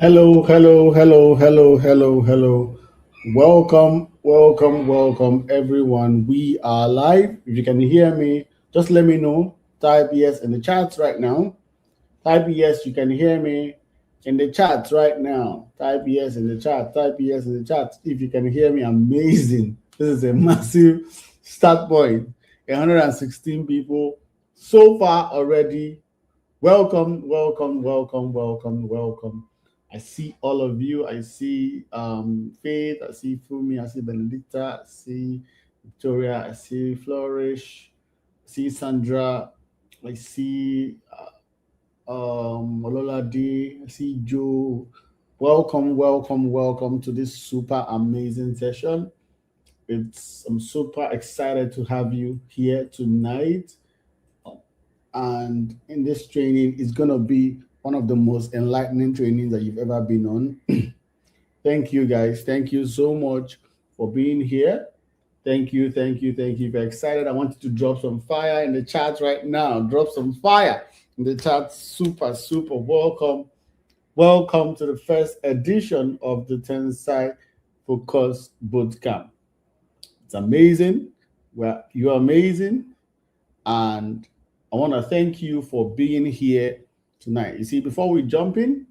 Hello, hello, hello, hello, hello, hello. Welcome, welcome, welcome, everyone. We are live. If you can hear me, just let me know. Type yes in the chats right now. Type yes, you can hear me in the chats right now. Type yes in the chat. Type yes in the chat. If you can hear me, amazing. This is a massive start point. 116 people so far already. Welcome, welcome, welcome, welcome, welcome. I see all of you. I see Faith. I see Fumi. I see Benedicta. I see Victoria. I see Flourish. I see Sandra. I see Olola D. I see Joe. Welcome, welcome, welcome to this super amazing session. I'm super excited to have you here tonight, and in this training is going to be one of the most enlightening trainings that you've ever been on. Thank you, guys. Thank you so much for being here. Thank you, thank you, thank you. If you're excited, I want you to drop some fire in the chat right now. Drop some fire in the chat. Super, super welcome. Welcome to the first edition of the Tensai Focus Bootcamp. It's amazing. Well, you're amazing. And I want to thank you for being here tonight. You see, before we jump in,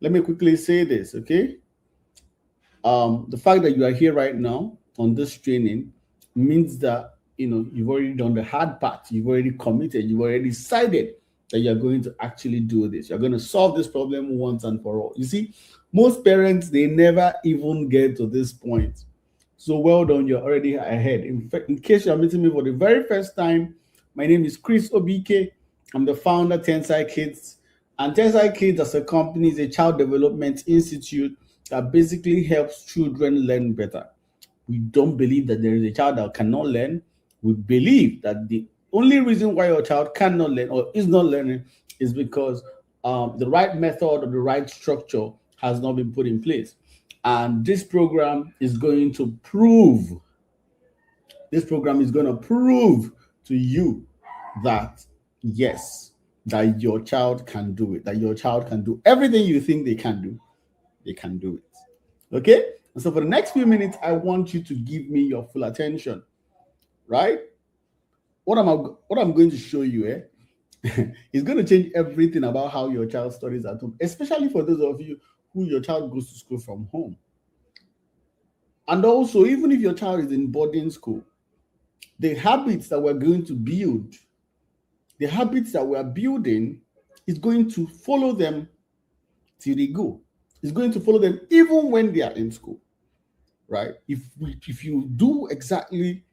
let me quickly say this, okay? The fact that you are here right now on this training means that you've already done the hard part. You've already committed. You've already decided that you're going to actually do this. You're going to solve this problem once and for all. You see, most parents, they never even get to this point. So well done, you're already ahead. In fact, in case you're meeting me for the very first time, my name is Chris Obike. I'm the founder of Tensai Kids. And Tensai Kids as a company is a child development institute that basically helps children learn better. We don't believe that there is a child that cannot learn. We believe that the only reason why your child cannot learn or is not learning is because the right method or the right structure has not been put in place. And this program is going to prove to you that yes, that your child can do it, that your child can do everything you think they can do it. Okay? And so for the next few minutes, I want you to give me your full attention, right? What I'm going to show you is going to change everything about how your child studies at home, especially for those of you who your child goes to school from home. And also, even if your child is in boarding school, the habits that we're going to build, the habits that we're building is going to follow them till they go. It's going to follow them even when they are in school, right? If you do exactly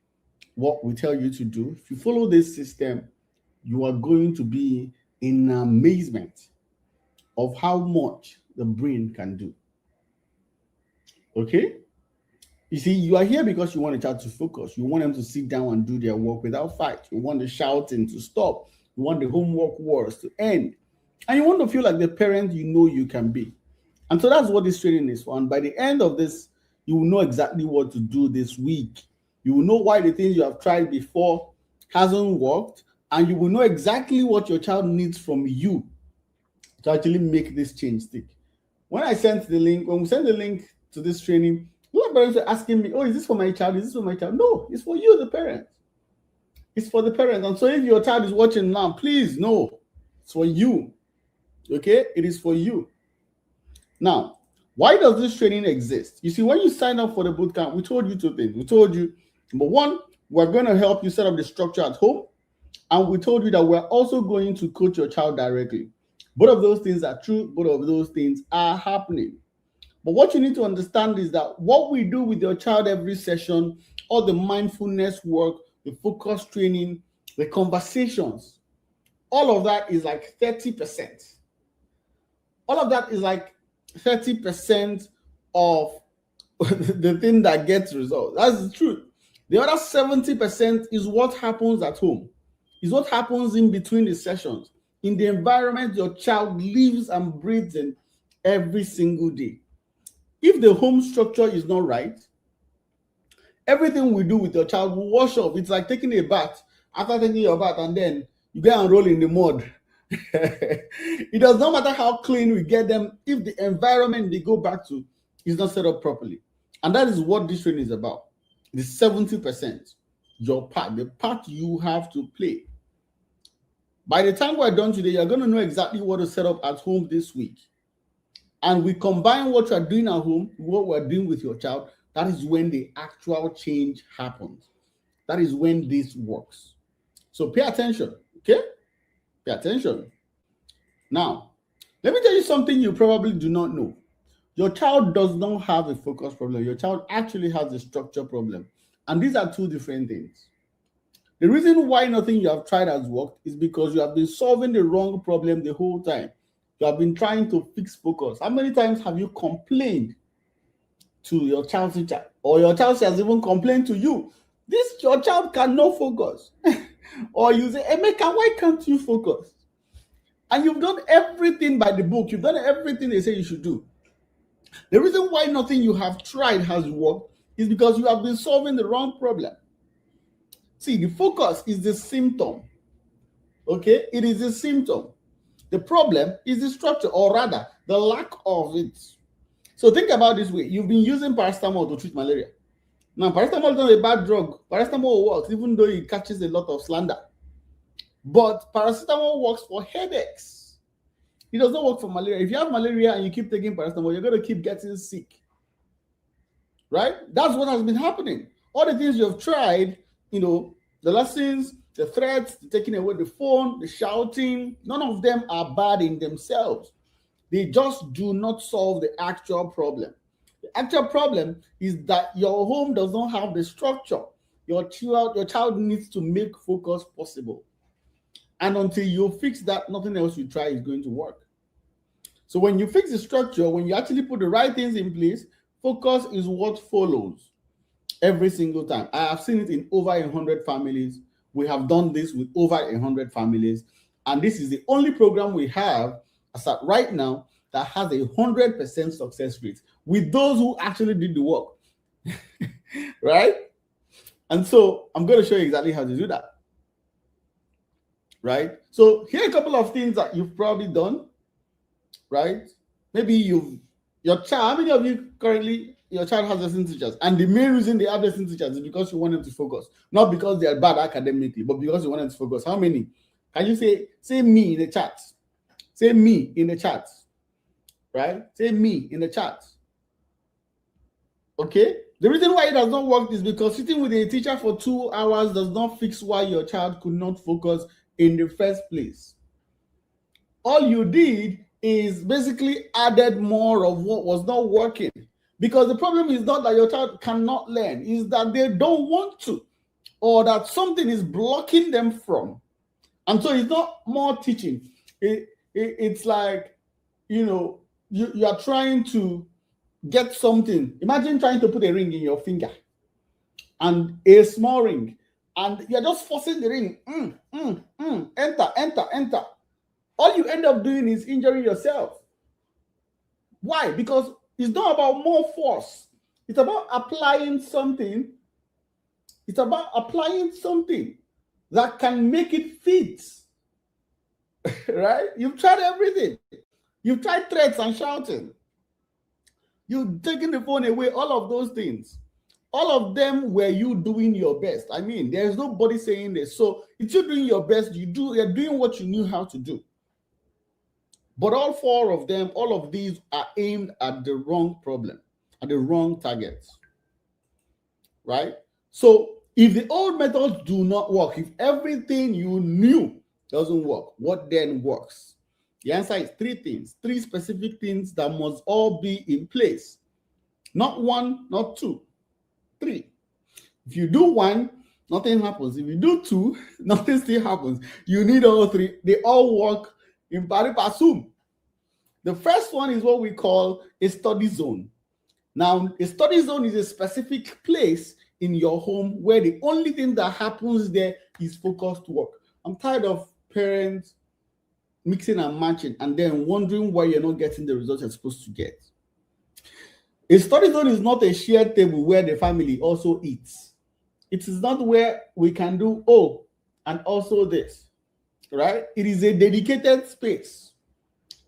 what we tell you to do, if you follow this system, you are going to be in amazement of how much the brain can do. Okay? You see, you are here because you want a child to focus. You want them to sit down and do their work without fight. You want the shouting to stop. You want the homework wars to end. And you want to feel like the parent you know you can be. And so that's what this training is for. And by the end of this, you will know exactly what to do this week. You will know why the things you have tried before hasn't worked. And you will know exactly what your child needs from you to actually make this change stick. When we sent the link to this training, a lot of parents are asking me, oh, is this for my child? Is this for my child? No, it's for you, the parent. It's for the parent. And so if your child is watching now, please know it's for you. Okay? It is for you. Now, why does this training exist? You see, when you sign up for the bootcamp, we told you two things. We told you, number one, we're going to help you set up the structure at home. And we told you that we're also going to coach your child directly. Both of those things are true. Both of those things are happening. But what you need to understand is that what we do with your child every session, all the mindfulness work, the focus training, the conversations, all of that is like 30%. All of that is like 30% of the thing that gets results. That's the truth. The other 70% is what happens at home, is what happens in between the sessions, in the environment your child lives and breathes in every single day. If the home structure is not right, everything we do with your child will wash off. It's like taking a bath. After taking your bath and then you go and roll in the mud It does not matter how clean we get them if the environment they go back to is not set up properly. And that is what this training is about. The 70%, your part, the part you have to play. By the time we're done today, you're going to know exactly what to set up at home this week. And we combine what you're doing at home with what we're doing with your child. That is when the actual change happens. That is when this works. So pay attention, okay? Pay attention. Now, let me tell you something you probably do not know. Your child does not have a focus problem. Your child actually has a structure problem. And these are two different things. The reason why nothing you have tried has worked is because you have been solving the wrong problem the whole time. You have been trying to fix focus. How many times have you complained to your child's teacher, or your child has even complained to you? Your child cannot focus. Or you say, Emeka, why can't you focus? And you've done everything by the book. You've done everything they say you should do. The reason why nothing you have tried has worked is because you have been solving the wrong problem. See, the focus is the symptom. Okay? It is a symptom. The problem is the structure, or rather, the lack of it. So think about this way. You've been using paracetamol to treat malaria. Now, paracetamol is not a bad drug. Paracetamol works, even though it catches a lot of slander. But paracetamol works for headaches. It does not work for malaria. If you have malaria and you keep taking paracetamol, you're going to keep getting sick. Right? That's what has been happening. All the things you have tried, the lessons, the threats, the taking away the phone, the shouting, none of them are bad in themselves. They just do not solve the actual problem. The actual problem is that your home does not have the structure. Your child needs to make focus possible. And until you fix that, nothing else you try is going to work. So when you fix the structure, when you actually put the right things in place, focus is what follows every single time. I have seen it in over 100 families. We have done this with over 100 families. And this is the only program we have as at right now that has a 100% success rate with those who actually did the work. Right? And so I'm going to show you exactly how to do that. Right? So here are a couple of things that you've probably done. Right? Maybe your child, how many of you currently, your child has lesson teachers? And the main reason they have lesson teachers is because you want them to focus. Not because they are bad academically, but because you want them to focus. How many? Can you say me in the chat? Say me in the chat. Right? Say me in the chat. Okay? The reason why it does not work is because sitting with a teacher for 2 hours does not fix why your child could not focus in the first place. All you did is basically added more of what was not working. Because the problem is not that your child cannot learn, is that they don't want to, or that something is blocking them from. And so it's not more teaching. It's like, you are trying to get something. Imagine trying to put a ring in your finger, and a small ring, and you're just forcing the ring. Enter. All you end up doing is injuring yourself. Why? Because it's not about more force. It's about applying something. It's about applying something that can make it fit. Right? You've tried everything. You've tried threats and shouting. You've taken the phone away, all of those things. All of them were you doing your best. I mean, there's nobody saying this. So if you're doing your best, you're doing what you knew how to do. But all four of them, all of these are aimed at the wrong problem, at the wrong targets. Right? So if the old methods do not work, if everything you knew doesn't work, what then works? The answer is three things, three specific things that must all be in place. Not one, not two, three. If you do one, nothing happens. If you do two, nothing still happens. You need all three. They all work in pari passu. The first one is what we call a study zone. Now, a study zone is a specific place in your home where the only thing that happens there is focused work. I'm tired of parents mixing and matching and then wondering why you're not getting the results you're supposed to get. A study zone is not a shared table where the family also eats. It is not where we can do and also this. right? It is a dedicated space.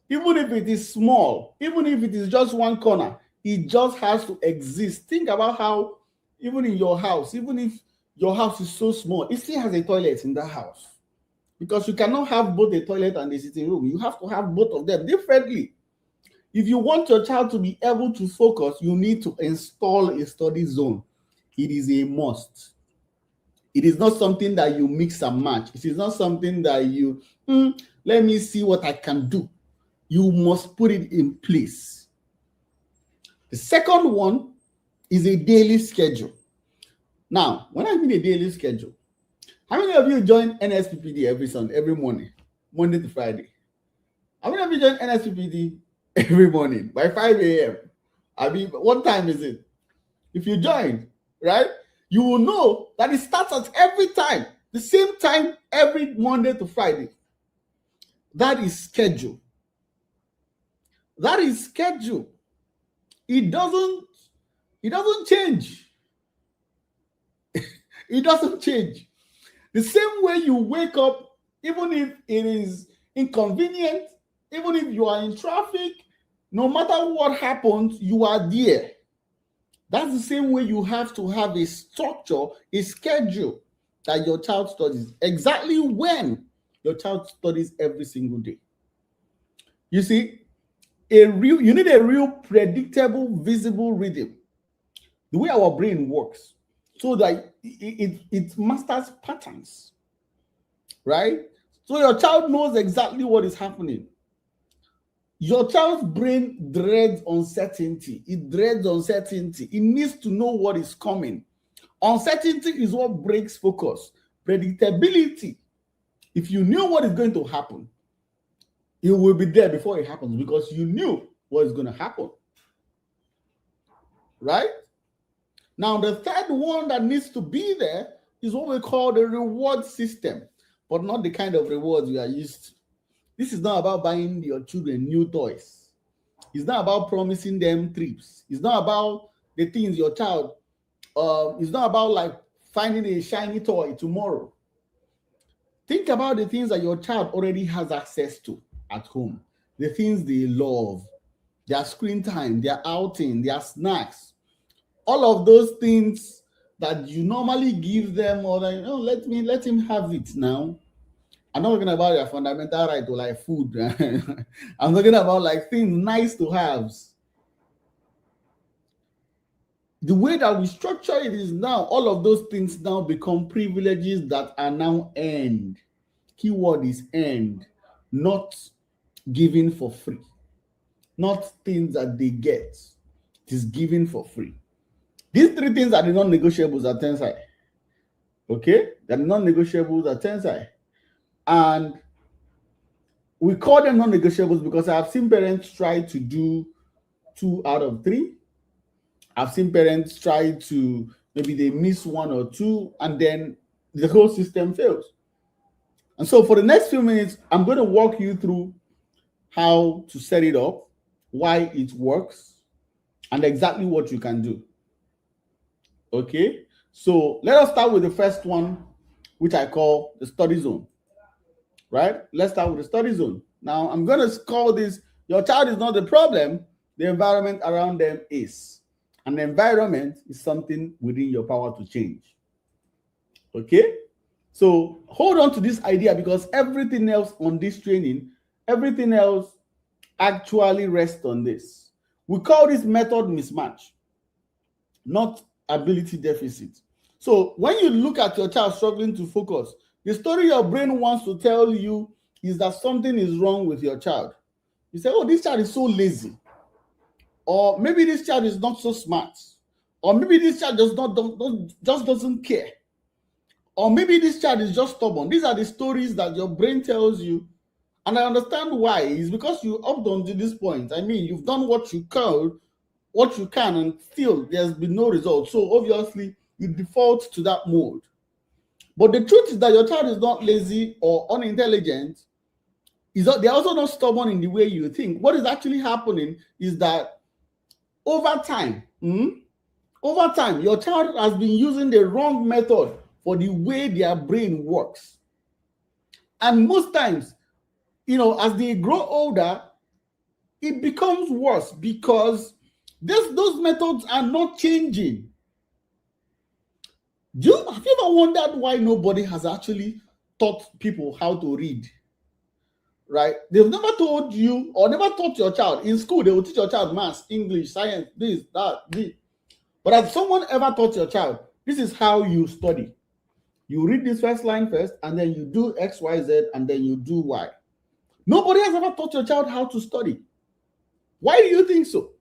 Even if it is small, even if it is just one corner, it just has to exist. Think about how, even in your house, even if your house is so small, it still has a toilet in that house. Because you cannot have both a toilet and a sitting room. You have to have both of them differently. If you want your child to be able to focus, you need to install a study zone. It is a must. It is not something that you mix and match. It is not something that you, let me see what I can do. You must put it in place. The second one is a daily schedule. Now, when I mean a daily schedule, how many of you join NSPPD every morning, Monday to Friday? How many of you join NSPPD every morning by 5 a.m.? I mean, what time is it? If you join, right, you will know that it starts at every time, the same time every Monday to Friday. That is schedule. That is schedule. It doesn't change. It doesn't change. The same way you wake up, even if it is inconvenient, even if you are in traffic, no matter what happens, you are there. That's the same way you have to have a structure, a schedule that your child studies, exactly when your child studies every single day. You see, you need a real predictable, visible rhythm. The way our brain works, so that it masters patterns, right? So your child knows exactly what is happening. Your child's brain dreads uncertainty. It dreads uncertainty. It needs to know what is coming. Uncertainty is what breaks focus. Predictability, if you knew what is going to happen, you will be there before it happens because you knew what is going to happen. Right? Now, the third one that needs to be there is what we call the reward system, but not the kind of rewards we are used to. This is not about buying your children new toys. It's not about promising them trips. It's not about the things your child, it's not about like finding a shiny toy tomorrow. Think about the things that your child already has access to at home, the things they love, their screen time, their outing, their snacks, all of those things that you normally give them, or like, oh, let him have it now. I'm not talking about your fundamental right to like food. I'm talking about like things nice to have. The way that we structure it is now, all of those things now become privileges that are now earned. Keyword is earned, not given for free. Not things that they get. It is given for free. These three things are the non-negotiables at Tensai. Okay? They're the non-negotiables at Tensai. And we call them non-negotiables because I have seen parents try to do 2 out of 3. I've seen parents try to, maybe they miss 1 or 2, and then the whole system fails. And so for the next few minutes, I'm going to walk you through how to set it up, why it works, and exactly what you can do. Okay? So let us start with the first one, which I call the study zone. Right? Let's start with the study zone. Now, I'm going to call this, your child is not the problem, the environment around them is. And the environment is something within your power to change. Okay? So hold on to this idea, because everything else on this training, everything else actually rests on this. We call this method mismatch, not ability deficit. So when you look at your child struggling to focus, the story your brain wants to tell you is that something is wrong with your child. You say, oh, this child is so lazy. Or maybe this child is not so smart. Or maybe this child just doesn't care. Or maybe this child is just stubborn. These are the stories that your brain tells you. And I understand why. It's because you up until this point. I mean, you've done what you can, and still there's been no result. So obviously, you default to that mode. But the truth is that your child is not lazy or unintelligent. They're also not stubborn in the way you think. What is actually happening is that over time, your child has been using the wrong method for the way their brain works. And most times, as they grow older, it becomes worse because those methods are not changing. Have you ever wondered why nobody has actually taught people how to read? Right? They've never told you or never taught your child. In school, they will teach your child maths, English, science, this, that, this. But has someone ever taught your child, this is how you study? You read this first line first, and then you do X, Y, Z, and then you do Y. Nobody has ever taught your child how to study. Why do you think so?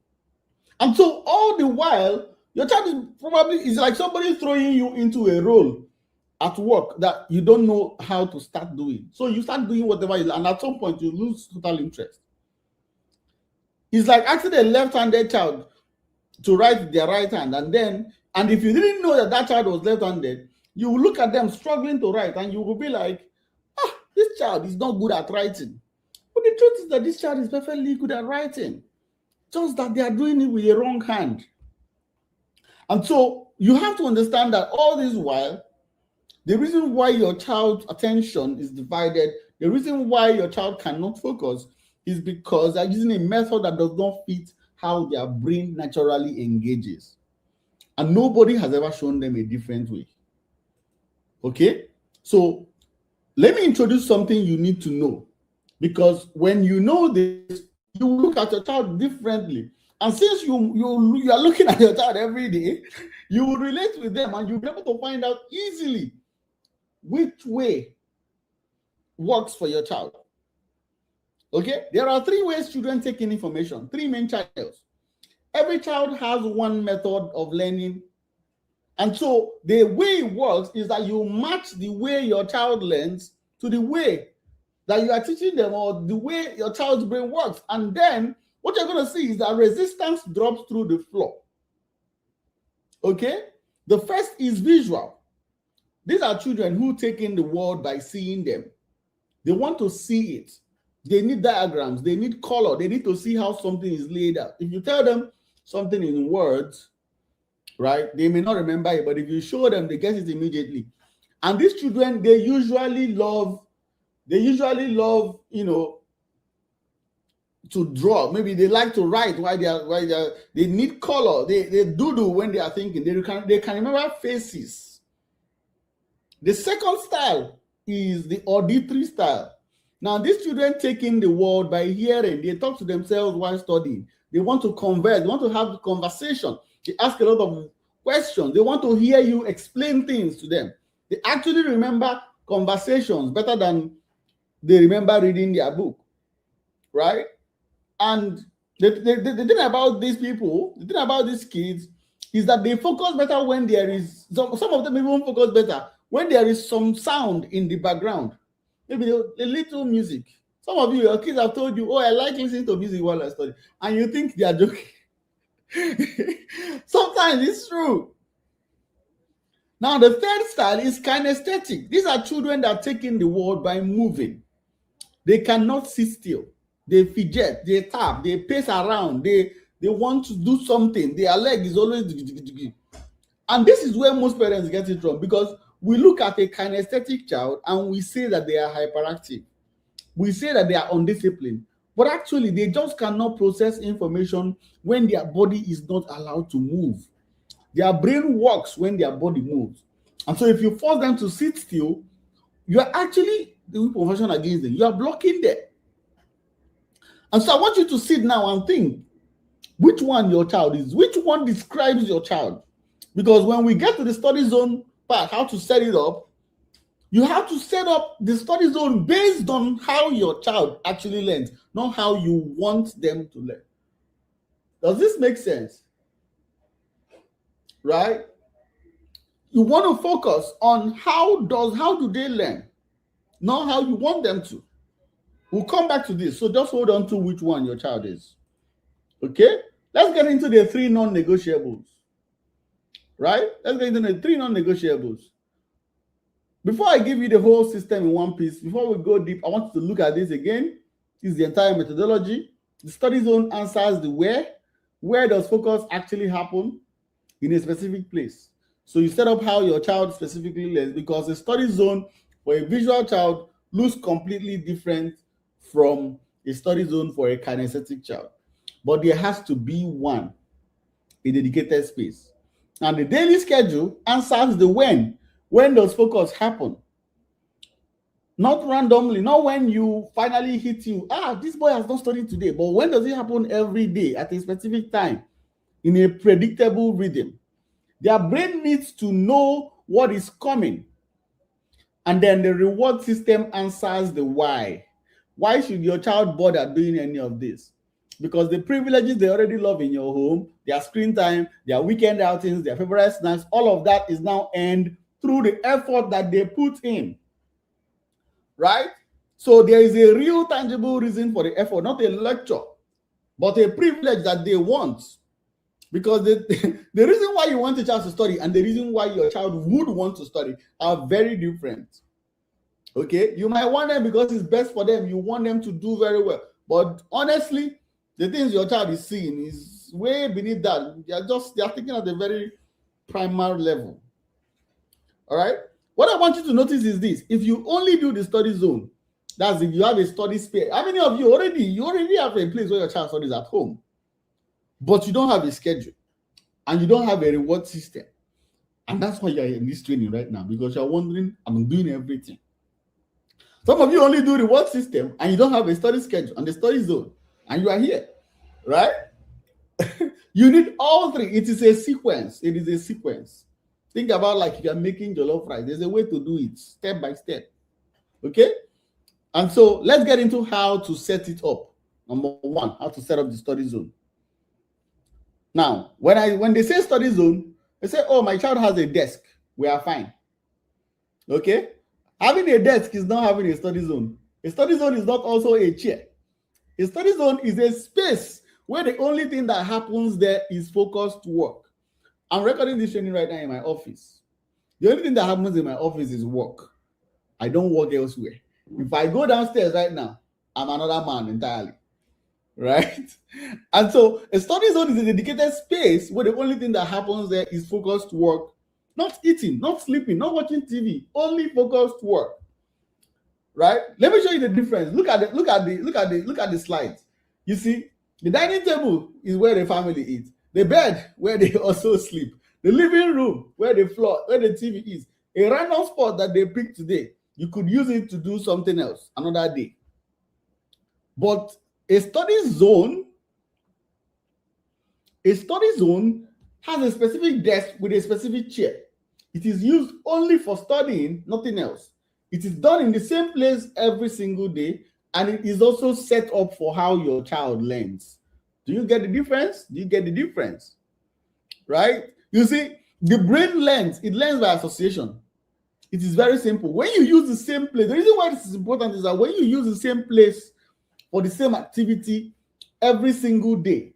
And so all the while, your child is like somebody throwing you into a role at work that you don't know how to start doing. So you start doing whatever you, and at some point you lose total interest. It's like asking a left-handed child to write with their right hand, and if you didn't know that child was left-handed, you will look at them struggling to write, and you will be like, this child is not good at writing. But the truth is that this child is perfectly good at writing, just that they are doing it with the wrong hand. And so you have to understand that all this while, the reason why your child's attention is divided, the reason why your child cannot focus is because they're using a method that does not fit how their brain naturally engages. And nobody has ever shown them a different way. Okay? So let me introduce something you need to know. Because when you know this, you look at your child differently. And since you are looking at your child every day, you will relate with them and you'll be able to find out easily which way works for your child. Okay? There are 3 ways children take in information, 3 main channels. Every child has one method of learning. And so the way it works is that you match the way your child learns to the way that you are teaching them or the way your child's brain works. And then what you're going to see is that resistance drops through the floor. Okay? The first is visual. These are children who take in the world by seeing them. They want to see it. They need diagrams. They need color. They need to see how something is laid out. If you tell them something in words, right, they may not remember it, but if you show them, they get it immediately. And these children, they usually love, to draw. Maybe they like to write while they need color. They doodle when they are thinking. They can remember faces. The second style is the auditory style. Now, these children take in the world by hearing. They talk to themselves while studying. They want to converse. They want to have a conversation. They ask a lot of questions. They want to hear you explain things to them. They actually remember conversations better than they remember reading their book, right? And the thing about these people, the thing about these kids is that they focus better when there is, some of them even focus better when there is some sound in the background. Maybe a little music. Some of you, your kids have told you, I like listening to music while I study. And you think they are joking. Sometimes it's true. Now, the third style is kinesthetic. These are children that take in the world by moving. They cannot sit still. They fidget, they tap, they pace around, they want to do something. Their leg is always... And this is where most parents get it wrong, because we look at a kinesthetic child and we say that they are hyperactive. We say that they are undisciplined. But actually, they just cannot process information when their body is not allowed to move. Their brain works when their body moves. And so if you force them to sit still, you are actually doing profession against them. You are blocking them. And so I want you to sit now and think which one your child is, which one describes your child. Because when we get to the study zone part, how to set it up, you have to set up the study zone based on how your child actually learns, not how you want them to learn. Does this make sense? Right? You want to focus on how do they learn, not how you want them to. We'll come back to this. So just hold on to which one your child is. Okay? Let's get into the 3 non-negotiables. Right? Let's get into the 3 non-negotiables. Before I give you the whole system in one piece, before we go deep, I want you to look at this again. This is the entire methodology. The study zone answers the where. Where does focus actually happen? In a specific place. So you set up how your child specifically learns, because the study zone for a visual child looks completely different from a study zone for a kinesthetic child. But there has to be one, a dedicated space. And the daily schedule answers the when. When does focus happen? Not randomly, not when you finally hit you. This boy has not studied today. But when does it happen? Every day at a specific time in a predictable rhythm. Their brain needs to know what is coming. And then the reward system answers the why. Why should your child bother doing any of this? Because the privileges they already love in your home, their screen time, their weekend outings, their favorite snacks, all of that is now earned through the effort that they put in. Right? So there is a real tangible reason for the effort, not a lecture, but a privilege that they want. Because the reason why you want a child to study and the reason why your child would want to study are very different. Okay? You might want them because it's best for them. You want them to do very well. But honestly, the things your child is seeing is way beneath that. They are thinking at a very primary level. All right? What I want you to notice is this. If you only do the study zone, that's if you have a study space. How many of you already have a place where your child studies at home, but you don't have a schedule and you don't have a reward system? And that's why you're in this training right now, because you're wondering, I'm doing everything. Some of you only do the reward system and you don't have a study schedule and the study zone, and you are here, right? You need all three. It is a sequence. It is a sequence. Think about like if you're making jollof rice. There's a way to do it step by step. Okay? And so let's get into how to set it up. Number one, how to set up the study zone. Now, when they say study zone, they say, oh, my child has a desk. We are fine. Okay? Having a desk is not having a study zone. A study zone is not also a chair. A study zone is a space where the only thing that happens there is focused work. I'm recording this training right now in my office. The only thing that happens in my office is work. I don't work elsewhere. If I go downstairs right now, I'm another man entirely. Right? And so a study zone is a dedicated space where the only thing that happens there is focused work. Not eating, not sleeping, not watching TV, only focused work. Right? Let me show you the difference. Look at the slides. You see, the dining table is where the family eats. The bed where they also sleep. The living room where the TV is. A random spot that they pick today, you could use it to do something else another day. But a study zone has a specific desk with a specific chair. It is used only for studying, nothing else. It is done in the same place every single day, and it is also set up for how your child learns. Do you get the difference? Do you get the difference? Right? You see, the brain learns. It learns by association. It is very simple. When you use the same place, the reason why this is important is that when you use the same place for the same activity every single day,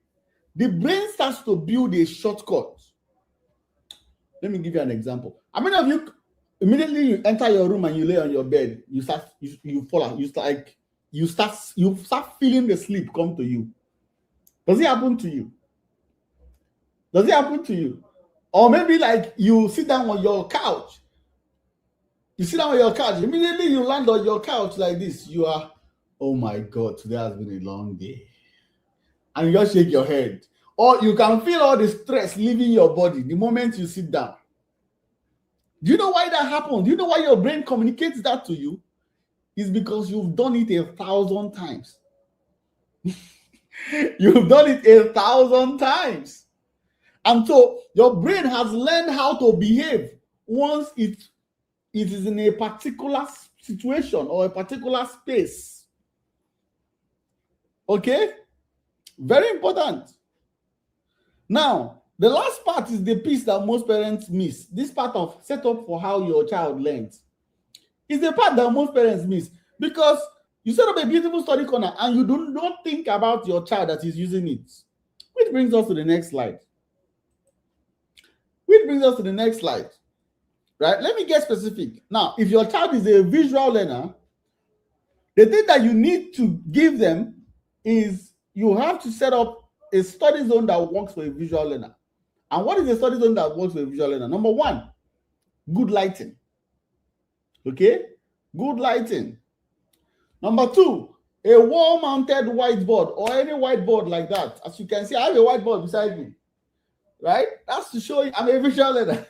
the brain starts to build a shortcut. Let me give you an example. How many of you, immediately you enter your room and you lay on your bed, you start feeling the sleep come to you? Does it happen to you? Does it happen to you? Or maybe like you sit down on your couch. Immediately you land on your couch like this. You are, oh my God, today has been a long day. And you just shake your head. Or you can feel all the stress leaving your body the moment you sit down. Do you know why that happens? Do you know why your brain communicates that to you? It's because you've done it 1,000 times. You've done it 1,000 times. And so your brain has learned how to behave once it is in a particular situation or a particular space. Okay? Very important. Now, the last part is the piece that most parents miss. This part of set up for how your child learns is the part that most parents miss, because you set up a beautiful study corner and you do not think about your child that is using it. Which brings us to the next slide. Right? Let me get specific. Now, if your child is a visual learner, the thing that you need to give them is you have to set up a study zone that works for a visual learner. And what is a study zone that works for a visual learner? Number one, good lighting. Okay? Good lighting. Number two, a wall-mounted whiteboard or any whiteboard like that. As you can see, I have a whiteboard beside me, right? That's to show you I'm a visual learner.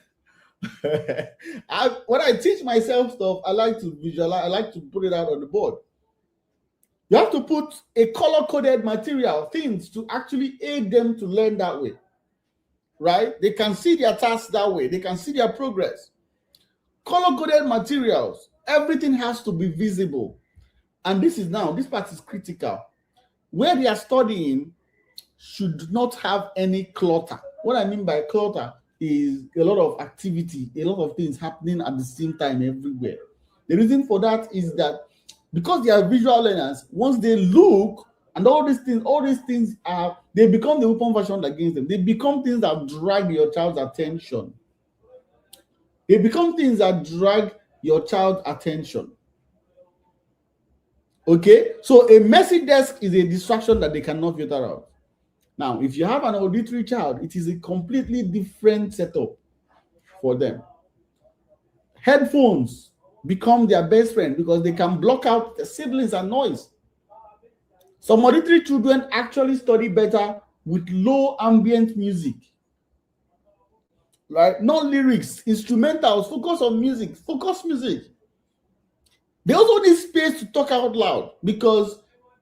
When I teach myself stuff, I like to visualize, I like to put it out on the board. You have to put a color-coded material, things to actually aid them to learn that way, right? They can see their tasks that way. They can see their progress. Color-coded materials, everything has to be visible. And this part is critical. Where they are studying should not have any clutter. What I mean by clutter is a lot of activity, a lot of things happening at the same time everywhere. The reason for that is that because they are visual learners, once they look and all these things they become the weapon version against them. They become things that drag your child's attention. They become things that drag your child's attention. Okay, so a messy desk is a distraction that they cannot filter out. Now, if you have an auditory child, it is a completely different setup for them. Headphones become their best friend because they can block out the siblings and noise. Some auditory children actually study better with low ambient music. Right? Not lyrics, instrumentals, focus on music, focus music. They also need space to talk out loud because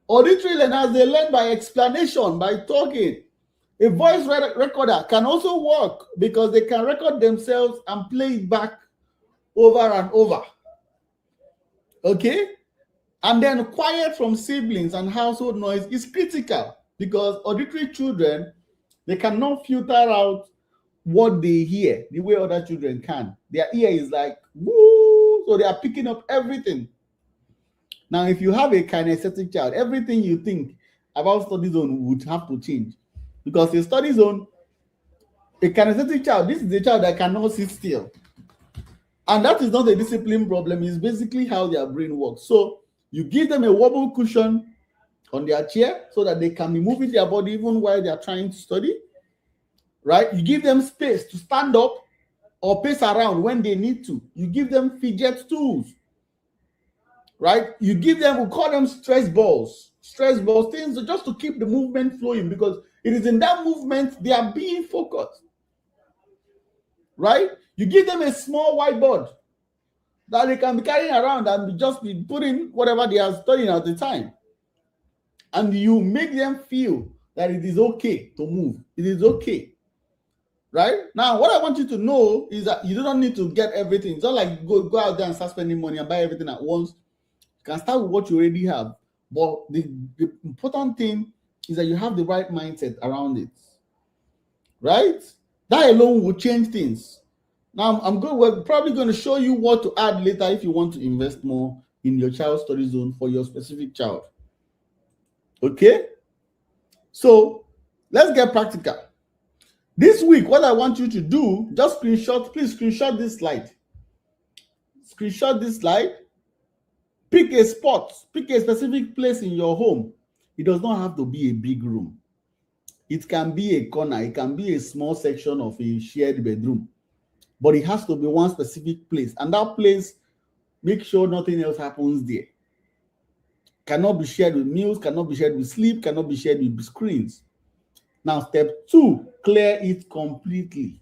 auditory learners, they learn by explanation, by talking. A voice recorder can also work because they can record themselves and play it back over and over. Okay? And then quiet from siblings and household noise is critical because auditory children, they cannot filter out what they hear the way other children can. Their ear is like, woo, so they are picking up everything. Now, if you have a kinesthetic child, everything you think about study zone would have to change. Because a study zone, a kinesthetic child, this is a child that cannot sit still. And that is not a discipline problem, it's basically how their brain works. So you give them a wobble cushion on their chair so that they can be moving their body even while they are trying to study. Right? You give them space to stand up or pace around when they need to. You give them fidget tools. Right? You give them, we call them stress balls, things just to keep the movement flowing because it is in that movement they are being focused. Right? You give them a small whiteboard that they can be carrying around and just be putting whatever they are studying at the time. And you make them feel that it is okay to move. It is okay. Right? Now, what I want you to know is that you don't need to get everything. It's not like go out there and start spending money and buy everything at once. You can start with what you already have. But the important thing is that you have the right mindset around it. Right? That alone will change things. Now, we're probably going to show you what to add later if you want to invest more in your child's study zone for your specific child. Okay? So, let's get practical. This week, what I want you to do, just please screenshot this slide. Screenshot this slide. Pick a spot, pick a specific place in your home. It does not have to be a big room. It can be a corner, it can be a small section of a shared bedroom. But it has to be one specific place. And that place, make sure nothing else happens there. Cannot be shared with meals, cannot be shared with sleep, cannot be shared with screens. Now, step 2, clear it completely.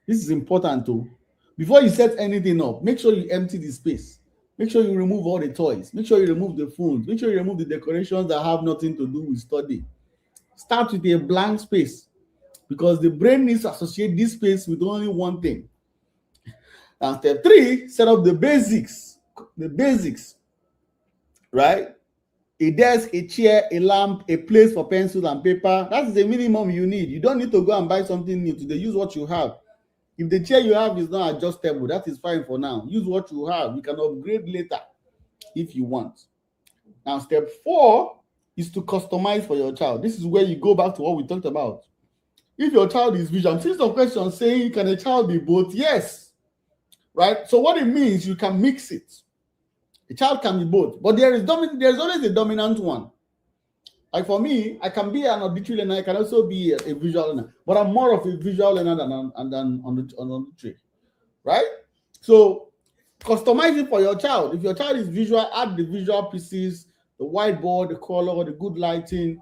This is important too. Before you set anything up, make sure you empty the space. Make sure you remove all the toys. Make sure you remove the phones. Make sure you remove the decorations that have nothing to do with study. Start with a blank space because the brain needs to associate this space with only one thing. And step 3, set up the basics. The basics, right? A desk, a chair, a lamp, a place for pencils and paper. That's the minimum you need. You don't need to go and buy something new today. Use what you have. If the chair you have is not adjustable, that is fine for now. Use what you have. You can upgrade later if you want. Now, step 4 is to customize for your child. This is where you go back to what we talked about. If your child is visual, I'm seeing some questions saying, can a child be both? Yes. Right? So what it means, you can mix it. A child can be both, but there's always a dominant one. Like for me, I can be an auditory learner, I can also be a visual learner, but I'm more of a visual learner than auditory, right? So Customize it for your child. If your child is visual, add the visual pieces, the whiteboard, the color, the good lighting.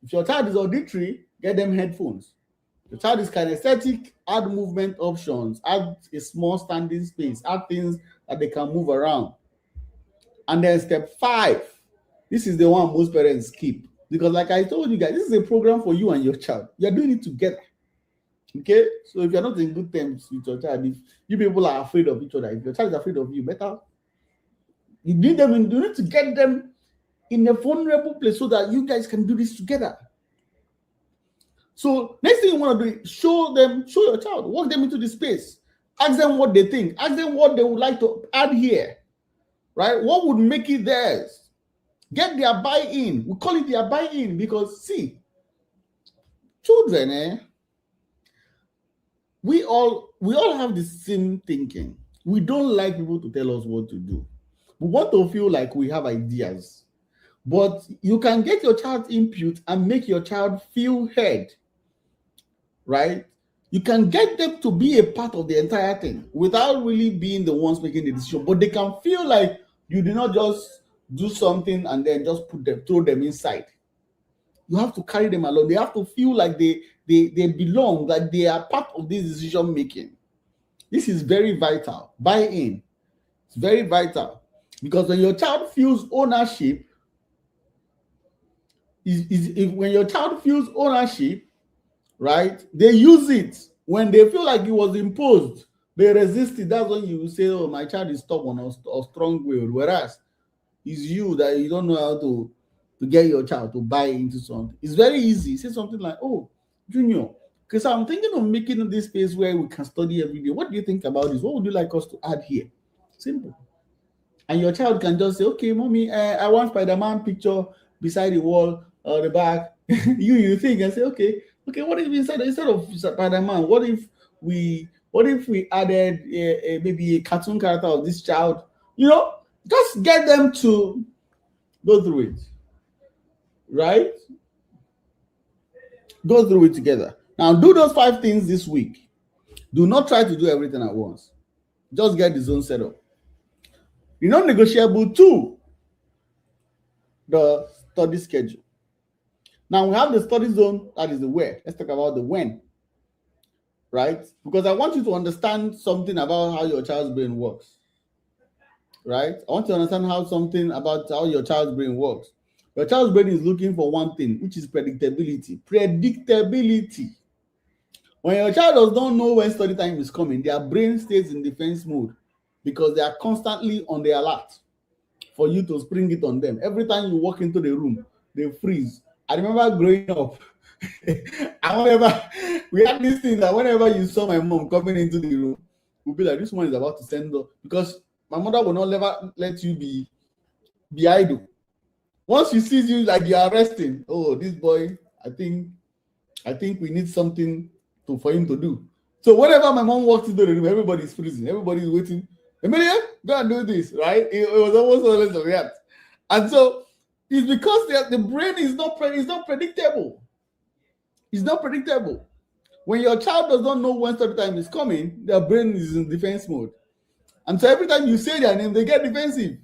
If your child is auditory, get them headphones. If your child is kinesthetic, add movement options, add a small standing space, add things that they can move around. And then step 5, this is the one most parents skip. Because like I told you guys, this is a program for you and your child. You're doing it together. Okay? So if you're not in good terms with your child, if you people are afraid of each other, if your child is afraid of you, better you need to get them in a vulnerable place so that you guys can do this together. So next thing you want to do is show your child, walk them into the space, ask them what they think, ask them what they would like to add here, right? What would make it theirs? Get their buy-in. We call it their buy-in because, see, children, we all have the same thinking. We don't like people to tell us what to do. We want to feel like we have ideas. But you can get your child's input and make your child feel heard, right? You can get them to be a part of the entire thing without really being the ones making the decision. But they can feel like you did not just do something and then just throw them inside. You have to carry them along. They have to feel like they belong, like they are part of this decision making. This is very vital. Buy-in. It's very vital. Because when your child feels ownership, when your child feels ownership, right, they use it. When they feel like it was imposed, they resist it. That's when you say, oh, my child is stubborn or strong-willed. Whereas it's you that you don't know how to get your child to buy into something. It's very easy. Say something like, oh, Junior, because I'm thinking of making this space where we can study every day. What do you think about this? What would you like us to add here? Simple. And your child can just say, okay, mommy, I want Spider-Man picture beside the wall or the back. you think and say, okay, what if instead of Spider-Man, what if we added maybe a cartoon character of this child? Just get them to go through it, right? Go through it together. Now, do those 5 things this week. Do not try to do everything at once. Just get the zone set up. The non-negotiable 2, the study schedule. Now, we have the study zone, that is the where. Let's talk about the when, right? Because I want you to understand something about how your child's brain works, right? I want to understand something about how your child's brain works. Your child's brain is looking for one thing, which is predictability. Predictability. When your child does not know when study time is coming, their brain stays in defense mode because they are constantly on the alert for you to spring it on them. Every time you walk into the room, they freeze. I remember growing up, we had this thing that whenever you saw my mom coming into the room, we'd be like, this one is about to send up, because my mother will not ever let you be idle. Once she sees you like you are resting, oh, this boy, I think we need something for him to do. So whenever my mom walks into the room, everybody's freezing, everybody's waiting. Emilia, go and do this, right? It was almost always a react. And so it's because the brain is not predictable. It's not predictable. When your child does not know when study time is coming, their brain is in defense mode. And so every time you say their name, they get defensive.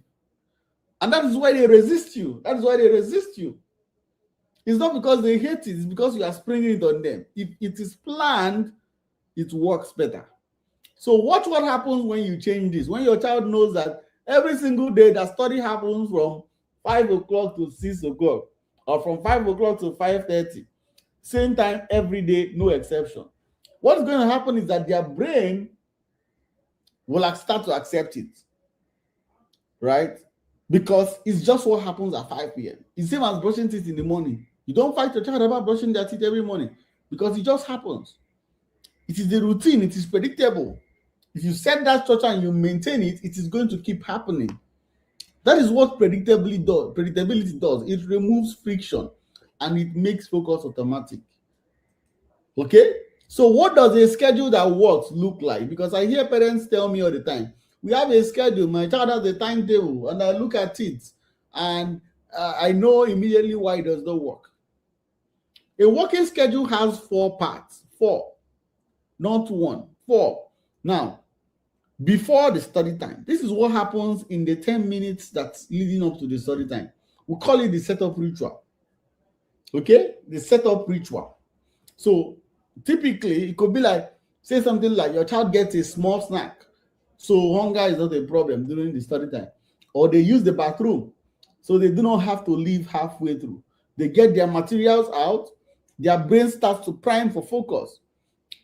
And that is why they resist you. It's not because they hate it, it's because you are springing it on them. If it is planned, it works better. So watch what happens when you change this. When your child knows that every single day that study happens from 5 o'clock to 6 o'clock, or from 5 o'clock to 5:30, same time every day, no exception. What's going to happen is that their brain will start to accept it, right? Because it's just what happens at 5 p.m. It's the same as brushing teeth in the morning. You don't fight your child about brushing their teeth every morning because it just happens. It is the routine. It is predictable. If you set that structure and you maintain it, it is going to keep happening. That is what predictability does. It removes friction and it makes focus automatic. Okay? So what does a schedule that works look like? Because I hear parents tell me all the time, we have a schedule, my child has a timetable, and I look at it and I know immediately why it does not work. A working schedule has 4 parts. 4, not 1. 4. Now, before the study time. This is what happens in the 10 minutes that's leading up to the study time. We call it the setup ritual. Okay? The setup ritual. So typically, it could be like, say something like your child gets a small snack. So hunger is not a problem during the study time. Or they use the bathroom. So they do not have to leave halfway through. They get their materials out. Their brain starts to prime for focus.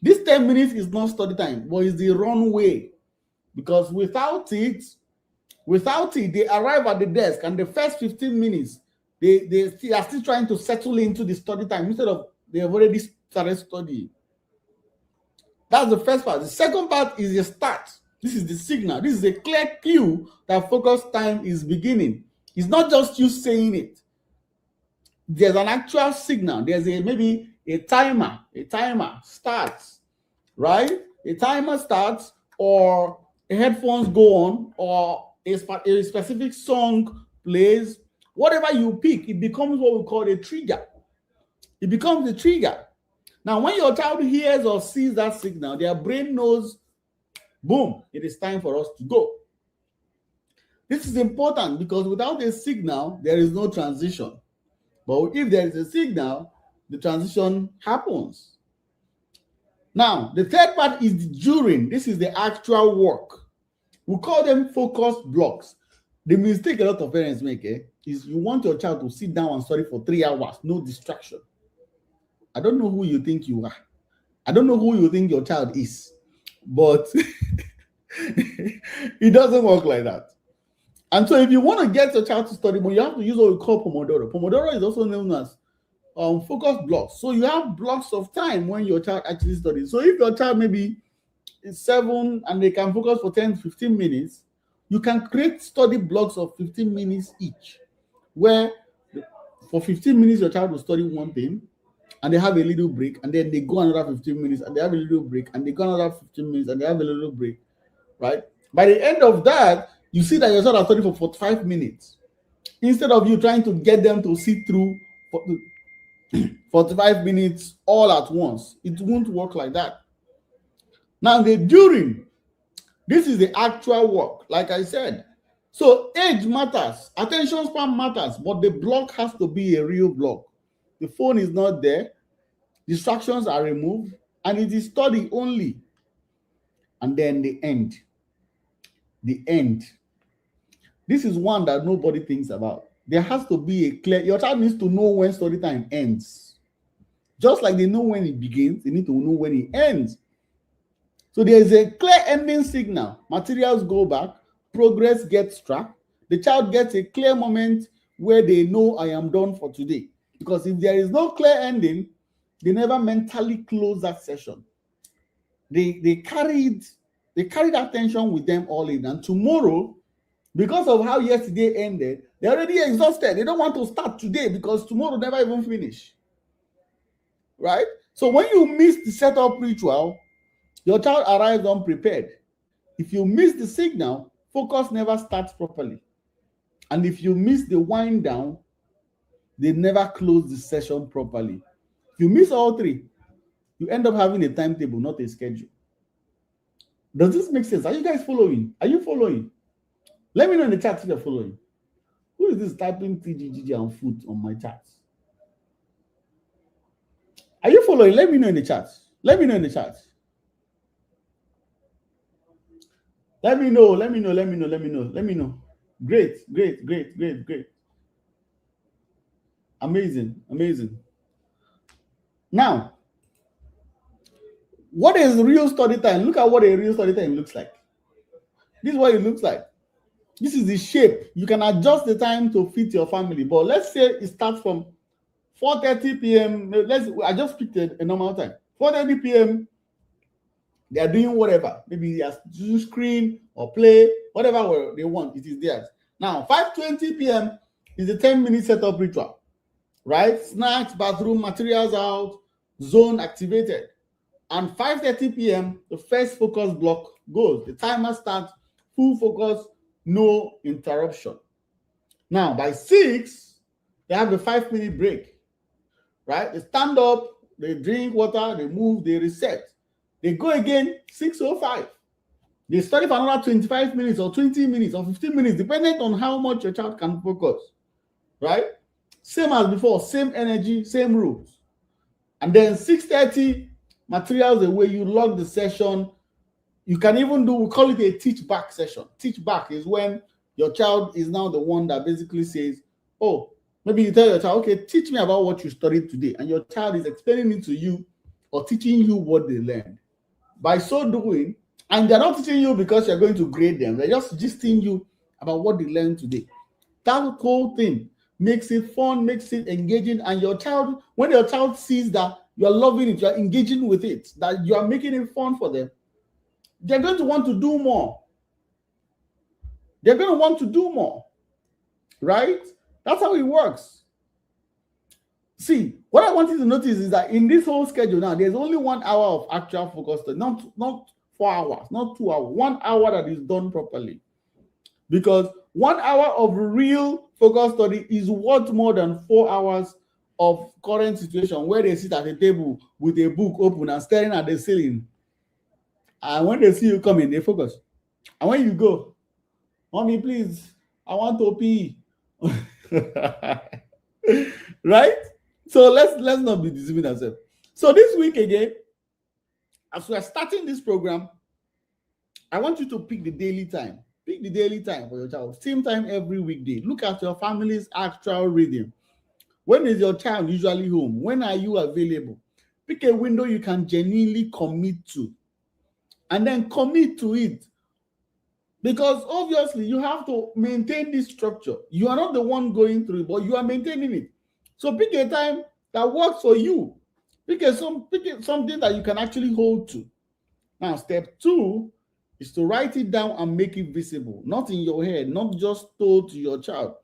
This 10 minutes is not study time, but it's the runway. Because without it, they arrive at the desk and the first 15 minutes, they are still trying to settle into the study time instead of they have already started studying. That's the first part. The second part is the start. This is the signal. This is a clear cue that focus time is beginning. It's not just you saying it. There's an actual signal. There's maybe a timer. A timer starts, right? A timer starts, or headphones go on, or a specific song plays. Whatever you pick, it becomes what we call a trigger. It becomes a trigger. Now, when your child hears or sees that signal, their brain knows, boom, it is time for us to go. This is important because without a signal, there is no transition. But if there is a signal, the transition happens. Now, the third part is the during. This is the actual work. We call them focus blocks. The mistake a lot of parents make is you want your child to sit down and study for 3 hours, no distraction. I don't know who you think you are. I don't know who you think your child is, but it doesn't work like that. And so if you want to get your child to study, but you have to use what we call Pomodoro. Pomodoro is also known as focus blocks. So you have blocks of time when your child actually studies. So if your child maybe is 7 and they can focus for 10 to 15 minutes, you can create study blocks of 15 minutes each, where for 15 minutes your child will study one thing, and they have a little break, and then they go another 15 minutes, and they have a little break, and they go another 15 minutes, and they have a little break, right? By the end of that, you see that your child has studied for 45 minutes. Instead of you trying to get them to sit through 45 minutes all at once, it won't work like that. Now, the during, this is the actual work, like I said. So age matters, attention span matters, but the block has to be a real block. The phone is not there, distractions are removed, and it is study only. And then the end. The end. This is one that nobody thinks about. There has to be a clear, your child needs to know when study time ends. Just like they know when it begins, they need to know when it ends. So there is a clear ending signal. Materials go back, progress gets tracked. The child gets a clear moment where they know I am done for today. Because if there is no clear ending, they never mentally close that session. They carried that tension with them all in. And tomorrow, because of how yesterday ended, they're already exhausted. They don't want to start today because tomorrow never even finish. Right? So when you miss the setup ritual, your child arrives unprepared. If you miss the signal, focus never starts properly. And if you miss the wind down, they never close the session properly. If you miss all three, you end up having a timetable, not a schedule. Does this make sense? Are you guys following? Are you following? Let me know in the chat if you're following. Who is this typing TGGG and foot on my chat? Are you following? Let me know in the chat. Let me know in the chat. Let me know. Great. Amazing. Now, what is real study time? Look at what a real study time looks like. This is what it looks like. This is the shape. You can adjust the time to fit your family. But let's say it starts from 4:30 p.m. I just picked a normal time. 4:30 p.m. They are doing whatever. Maybe they are to screen or play, whatever they want. It is theirs. Now, 5:20 p.m. is the 10-minute setup ritual. Right? Snacks, bathroom, materials out, zone activated. And 5:30 p.m., the first focus block goes. The timer starts, full focus, no interruption. Now, by 6, they have a 5-minute break. Right? They stand up, they drink water, they move, they reset. They go again, 6:05. They study for another 25 minutes or 20 minutes or 15 minutes, depending on how much your child can focus, right? Same as before, same energy, same rules. And then 6:30, materials away, you log the session. You can even do, we call it a teach back session. Teach back is when your child is now the one that basically says, oh, maybe you tell your child, okay, teach me about what you studied today. And your child is explaining it to you or teaching you what they learned. By so doing, and they're not teaching you because you're going to grade them, they're just gisting you about what they learned today. That whole thing makes it fun, makes it engaging, and your child, when your child sees that you're loving it, you're engaging with it, that you are making it fun for them, they're going to want to do more. They're going to want to do more, right? That's how it works. See, what I want you to notice is that in this whole schedule now, there's only 1 hour of actual focus, not 4 hours, not 2 hours, 1 hour that is done properly. Because 1 hour of real focus study is worth more than 4 hours of current situation where they sit at a table with a book open and staring at the ceiling. And when they see you coming, they focus. And when you go, mommy, please, I want to pee. Right? So let's not be deceiving ourselves. So this week again, as we are starting this program, I want you to pick the daily time. Pick the daily time for your child. Same time every weekday. Look at your family's actual rhythm. When is your child usually home? When are you available? Pick a window you can genuinely commit to. And then commit to it. Because obviously you have to maintain this structure. You are not the one going through it, but you are maintaining it. So pick a time that works for you. Pick something that you can actually hold to. Now, step 2 is to write it down and make it visible. Not in your head, not just told to your child.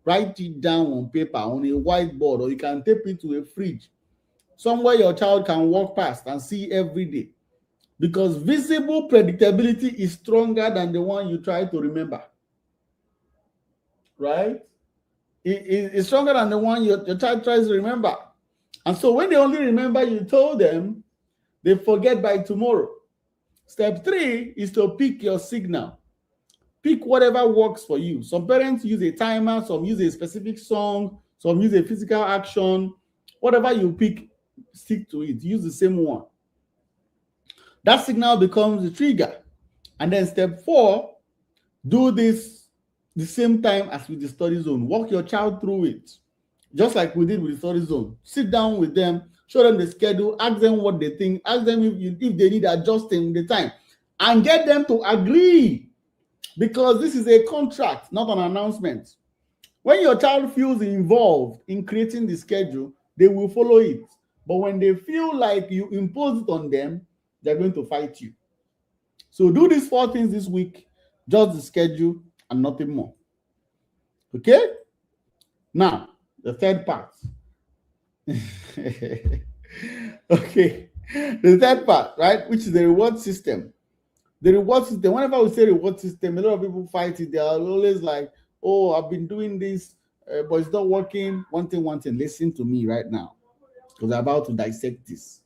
Write it down on paper, on a whiteboard, or you can tape it to a fridge. Somewhere your child can walk past and see every day. Because visible predictability is stronger than the one you try to remember. Right? It's stronger than the one your child tries to remember. And so when they only remember you told them, they forget by tomorrow. Step 3 is to pick your signal. Pick whatever works for you. Some parents use a timer, some use a specific song, some use a physical action. Whatever you pick, stick to it. Use the same one. That signal becomes the trigger. And then step 4, do this the same time as with the study zone. Walk your child through it. Just like we did with the study zone. Sit down with them, show them the schedule, ask them what they think, ask them if they need adjusting the time, and get them to agree. Because this is a contract, not an announcement. When your child feels involved in creating the schedule, they will follow it. But when they feel like you impose it on them, they're going to fight you. So do these 4 things this week, just the schedule and nothing more. Okay? Now, the third part. Okay. The third part, right? Which is the reward system. The reward system, whenever we say reward system, a lot of people fight it. They are always like, oh, I've been doing this, but it's not working. One thing. Listen to me right now. Because we're about to dissect this.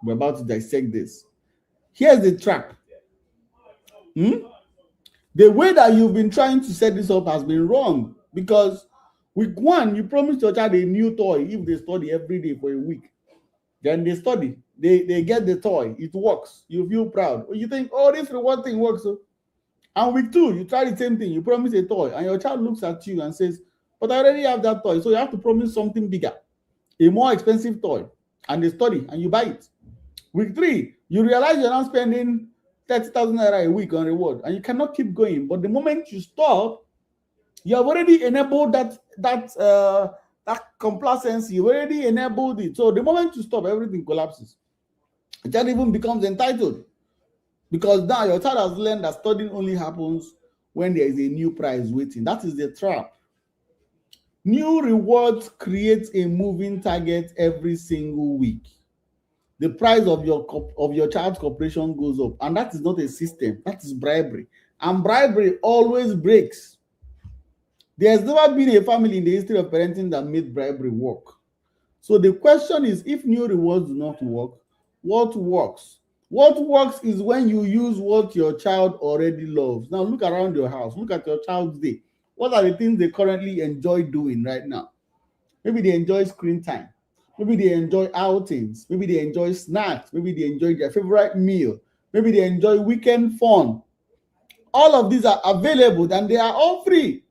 We're about to dissect this. Here's the trap. The way that you've been trying to set this up has been wrong. Because week 1, you promised your child a new toy if they study every day for a week. Then they study. They get the toy. It works. You feel proud. You think, oh, this reward thing works. And week 2, you try the same thing. You promise a toy. And your child looks at you and says, but I already have that toy. So you have to promise something bigger. A more expensive toy. And they study. And you buy it. Week 3, you realize you're not spending 30,000 naira a week on reward. And you cannot keep going. But the moment you stop, you have already enabled that complacency. You already enabled it. So the moment you stop, everything collapses. The child even becomes entitled. Because now your child has learned that studying only happens when there is a new prize waiting. That is the trap. New rewards create a moving target every single week. The price of your child's cooperation goes up. And that is not a system. That is bribery. And bribery always breaks. There's never been a family in the history of parenting that made bribery work. So the question is, if new rewards do not work, what works? What works is when you use what your child already loves. Now look around your house. Look at your child's day. What are the things they currently enjoy doing right now? Maybe they enjoy screen time. Maybe they enjoy outings. Maybe they enjoy snacks. Maybe they enjoy their favorite meal. Maybe they enjoy weekend fun. All of these are available and they are all free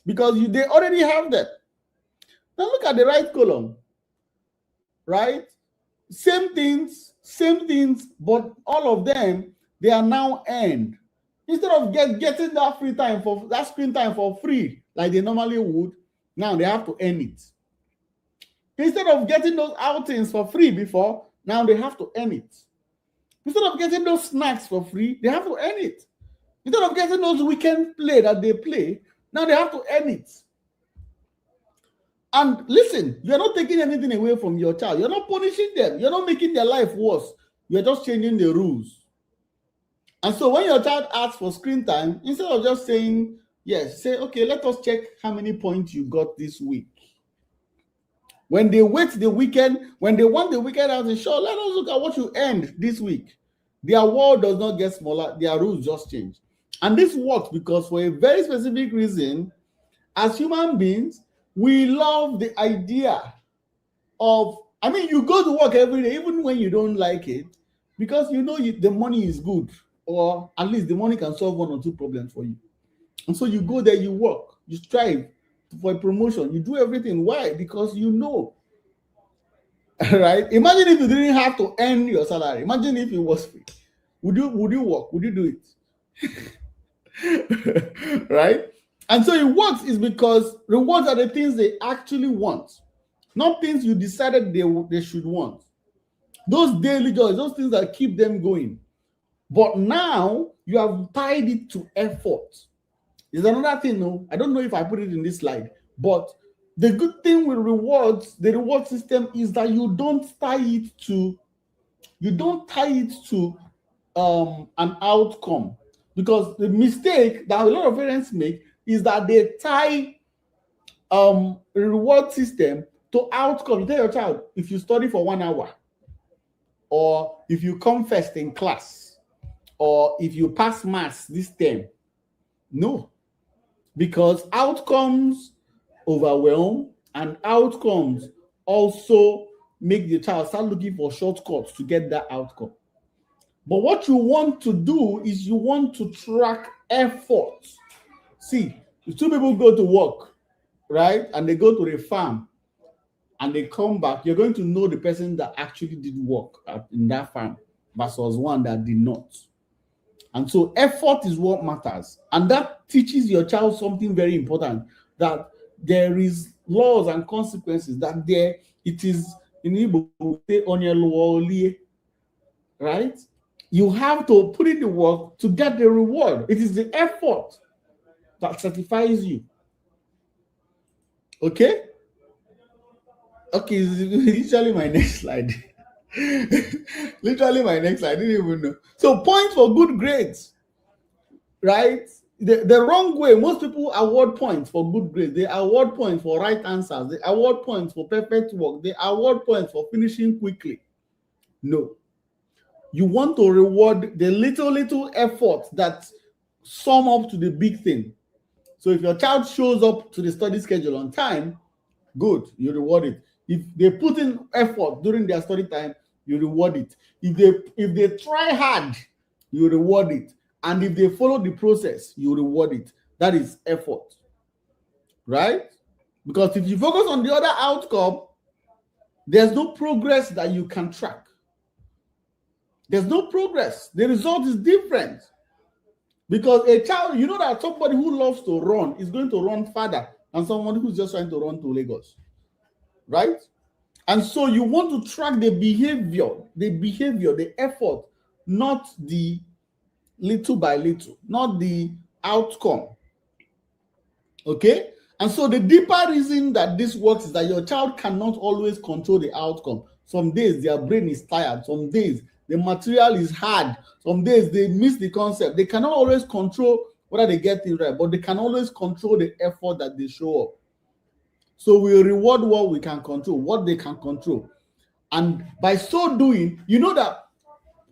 because they already have them. Now look at the right column, right? Same things, but all of them, they are now earned. Instead of getting that free time for that screen time for free, like they normally would, now they have to earn it. Instead of getting those outings for free before, now they have to earn it. Instead of getting those snacks for free, they have to earn it. Instead of getting those weekend play that they play, now they have to earn it. And listen, you're not taking anything away from your child. You're not punishing them. You're not making their life worse. You're just changing the rules. And so when your child asks for screen time, instead of just saying yes, say, okay, let us check how many points you got this week. When they wait the weekend, when they want the weekend out, sure, let us look at what you earned this week. Their world does not get smaller. Their rules just change. And this works because for a very specific reason, as human beings, we love the idea of, you go to work every day, even when you don't like it, because you know the money is good, or at least the money can solve one or two problems for you. And so you go there, you work, you strive for a promotion, you do everything. Why? Because you know. Right? Imagine if you didn't have to earn your salary. Imagine if it was free. Would you work? Would you do it? Right? And so it works is because rewards are the things they actually want, not things you decided they should want. Those daily joys, those things that keep them going. But now you have tied it to effort. There's another thing, no? I don't know if I put it in this slide, but the good thing with rewards, the reward system, is that you don't tie it to an outcome. Because the mistake that a lot of parents make is that they tie a reward system to outcome. You tell your child, if you study for 1 hour, or if you come first in class, or if you pass maths this term. No, because outcomes overwhelm, and outcomes also make the child start looking for shortcuts to get that outcome. But what you want to do is you want to track effort. See, if two people go to work, right, and they go to the farm and they come back, you're going to know the person that actually did work in that farm versus one that did not. And so effort is what matters. And that teaches your child something very important, that there is laws and consequences, that it is in Igbo, right? You have to put in the work to get the reward. It is the effort that certifies you. Okay? Okay, literally my next slide. Literally my next slide. I didn't even know. So points for good grades, right? The wrong way, most people award points for good grades. They award points for right answers. They award points for perfect work. They award points for finishing quickly. No. You want to reward the little effort that sum up to the big thing. So if your child shows up to the study schedule on time, good, you reward it. If they put in effort during their study time, you reward it. If they try hard, you reward it. And if they follow the process, you reward it. That is effort. Right? Because if you focus on the other outcome, there's no progress that you can track. There's no progress. The result is different. Because a child, you know that somebody who loves to run is going to run farther than someone who's just trying to run to Lagos. Right? And so you want to track the behavior, the effort, not the little by little, not the outcome. Okay? And so the deeper reason that this works is that your child cannot always control the outcome. Some days their brain is tired. Some days the material is hard. Some days they miss the concept. They cannot always control whether they get it right, but they can always control the effort that they show up. So we reward what we can control, what they can control. And by so doing, you know that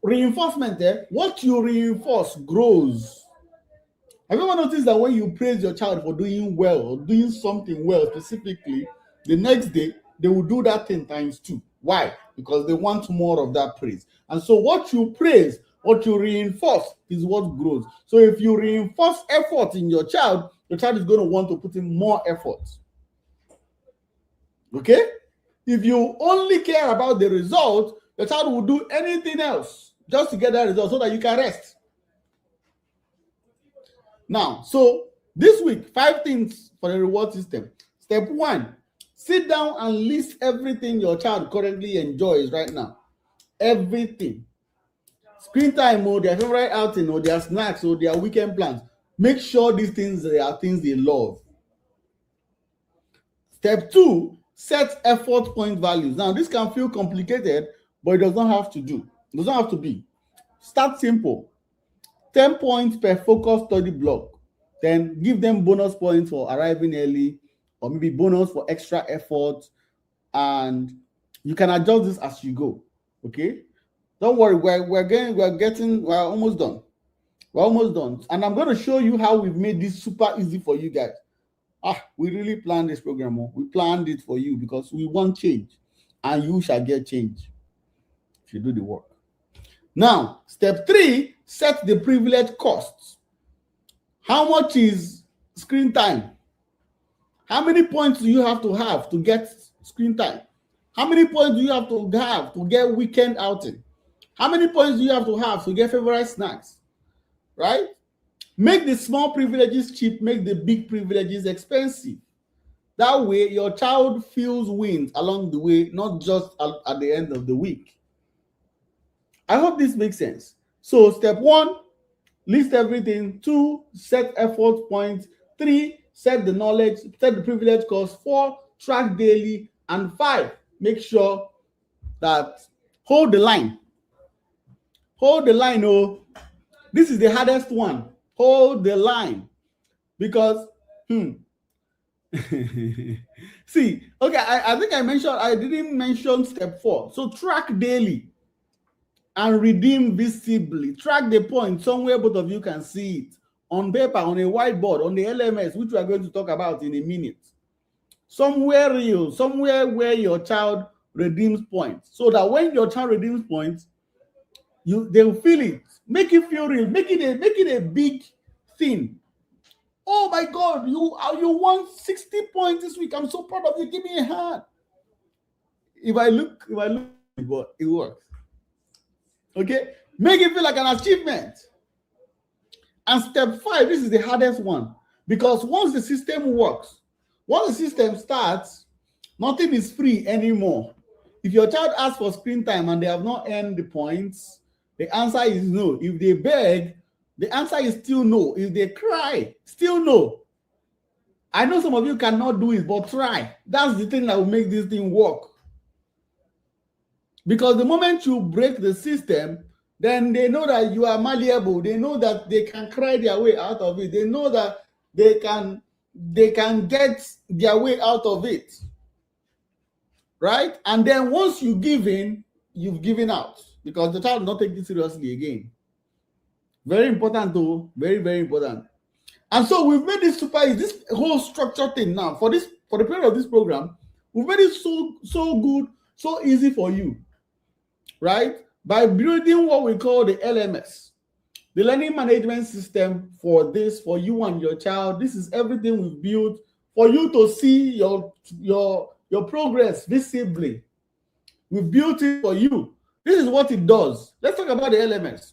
reinforcement, what you reinforce grows. Have you ever noticed that when you praise your child for doing well or doing something well specifically, the next day they will do that thing times two? Why? Because they want more of that praise. And so what you praise, what you reinforce is what grows. So if you reinforce effort in your child is going to want to put in more effort. Okay? If you only care about the result, the child will do anything else just to get that result so that you can rest. Now, so this week, 5 things for the reward system. Step 1, sit down and list everything your child currently enjoys right now. Everything. Screen time, or their favorite outing, or their snacks, or their weekend plans. Make sure these things are things they love. Step 2, set effort point values. Now, this can feel complicated, but it does not have to do. It does not have to be. Start simple. 10 points per focus study block. Then give them bonus points for arriving early, or maybe bonus for extra effort. And you can adjust this as you go. Okay? Don't worry, we're almost done. We're almost done. And I'm going to show you how we've made this super easy for you guys. We really planned this program. We planned it for you because we want change, and you shall get change if you do the work. Now, step 3, set the privilege costs. How much is screen time? How many points do you have to get screen time? How many points do you have to get weekend outing? How many points do you have to get favorite snacks? Right? Make the small privileges cheap, make the big privileges expensive. That way, your child feels wins along the way, not just at the end of the week. I hope this makes sense. So, step 1, list everything. 2, set effort points. 3, set the knowledge, set the privilege cost. 4, track daily. And 5, make sure that hold the line. Hold the line, oh. This is the hardest one. Hold the line. Because, see, okay, I think I didn't mention step 4. So track daily and redeem visibly. Track the point somewhere both of you can see it. On paper, on a whiteboard, on the LMS, which we are going to talk about in a minute. Somewhere real, somewhere where your child redeems points. So that when your child redeems points, they'll feel it. Make it feel real. Make it a big thing. Oh my God, you won 60 points this week. I'm so proud of you. Give me a hand. If I look, it works. Okay? Make it feel like an achievement. And step 5, this is the hardest one. Because once the system works, once the system starts, nothing is free anymore. If your child asks for screen time and they have not earned the points, the answer is no. If they beg, the answer is still no. If they cry, still no. I know some of you cannot do it, but try. That's the thing that will make this thing work. Because the moment you break the system, then they know that you are malleable. They know that they can cry their way out of it. They know that they can get their way out of it. Right? And then once you give in, you've given out. Because the child will not take it seriously again. Very important though. Very, very important. And so we've made this super easy. This whole structure thing now, for the period of this program, we've made it so good, so easy for you. Right? By building what we call the LMS, the learning management system for you and your child. This is everything we've built for you to see your progress visibly. We've built it for you. This is what it does. Let's talk about the LMS.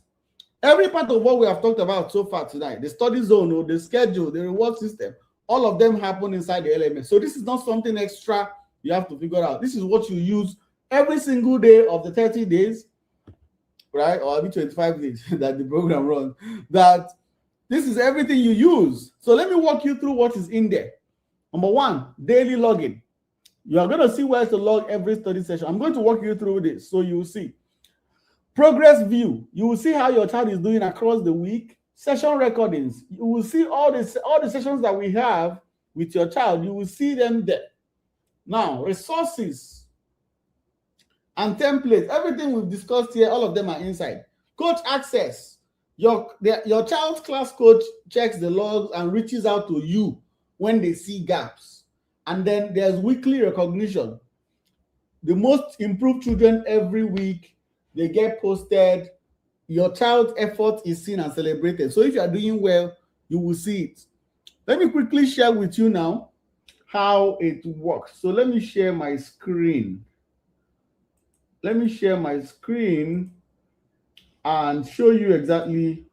Every part of what we have talked about so far tonight, the study zone, or the schedule, the reward system, all of them happen inside the LMS. So this is not something extra you have to figure out. This is what you use every single day of the 30 days, right? Or every 25 days that the program runs. That this is everything you use. So let me walk you through what is in there. Number 1, daily login. You are going to see where to log every study session. I'm going to walk you through this so you will see. Progress view. You will see how your child is doing across the week. Session recordings. You will see all the sessions that we have with your child. You will see them there. Now, resources and templates. Everything we've discussed here, all of them are inside. Coach access. Your child's class coach checks the logs and reaches out to you when they see gaps. And then there's weekly recognition. The most improved children every week, they get posted. Your child's effort is seen and celebrated. So if you are doing well, you will see it. Let me quickly share with you now how it works. So let me share my screen. Let me share my screen and show you exactly.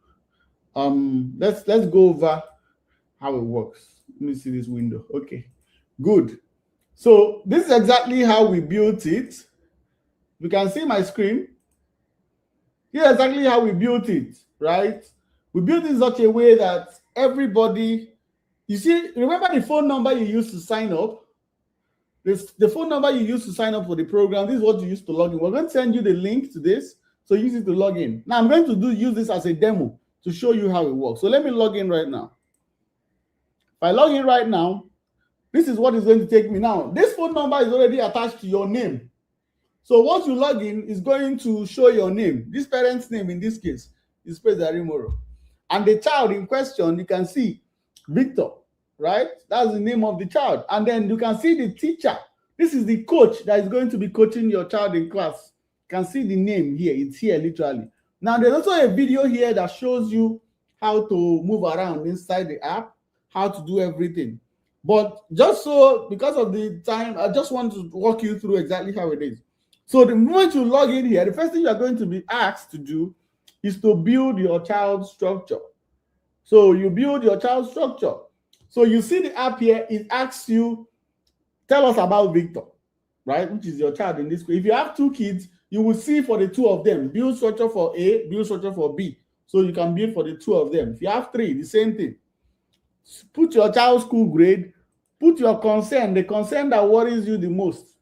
Let's go over how it works. Let me see this window. Okay, good. So this is exactly how we built it. You can see my screen. Here's exactly how we built it, right? We built it in such a way that everybody, you see, remember the phone number you used to sign up? The phone number you used to sign up for the program, this is what you used to log in. We're going to send you the link to this, so use it to log in. Now I'm going to use this as a demo to show you how it works. So let me log in right now. If I log in right now, this is what is going to take me. Now, this phone number is already attached to your name. So once you log in, it's going to show your name. This parent's name in this case is President Moro. And the child in question, you can see Victor, right? That's the name of the child. And then you can see the teacher. This is the coach that is going to be coaching your child in class. You can see the name here. It's here literally. Now, there's also a video here that shows you how to move around inside the app, how to do everything. But just so, because of the time, I just want to walk you through exactly how it is. So the moment you log in here, the first thing you are going to be asked to do is to build your child's structure. So you build your child's structure. So you see the app here, it asks you, tell us about Victor, right? Which is your child in this case. If you have two kids, you will see for the two of them, build structure for A, build structure for B. So you can build for the two of them. If you have three, the same thing. Put your child's school grade, put your concern, the concern that worries you the most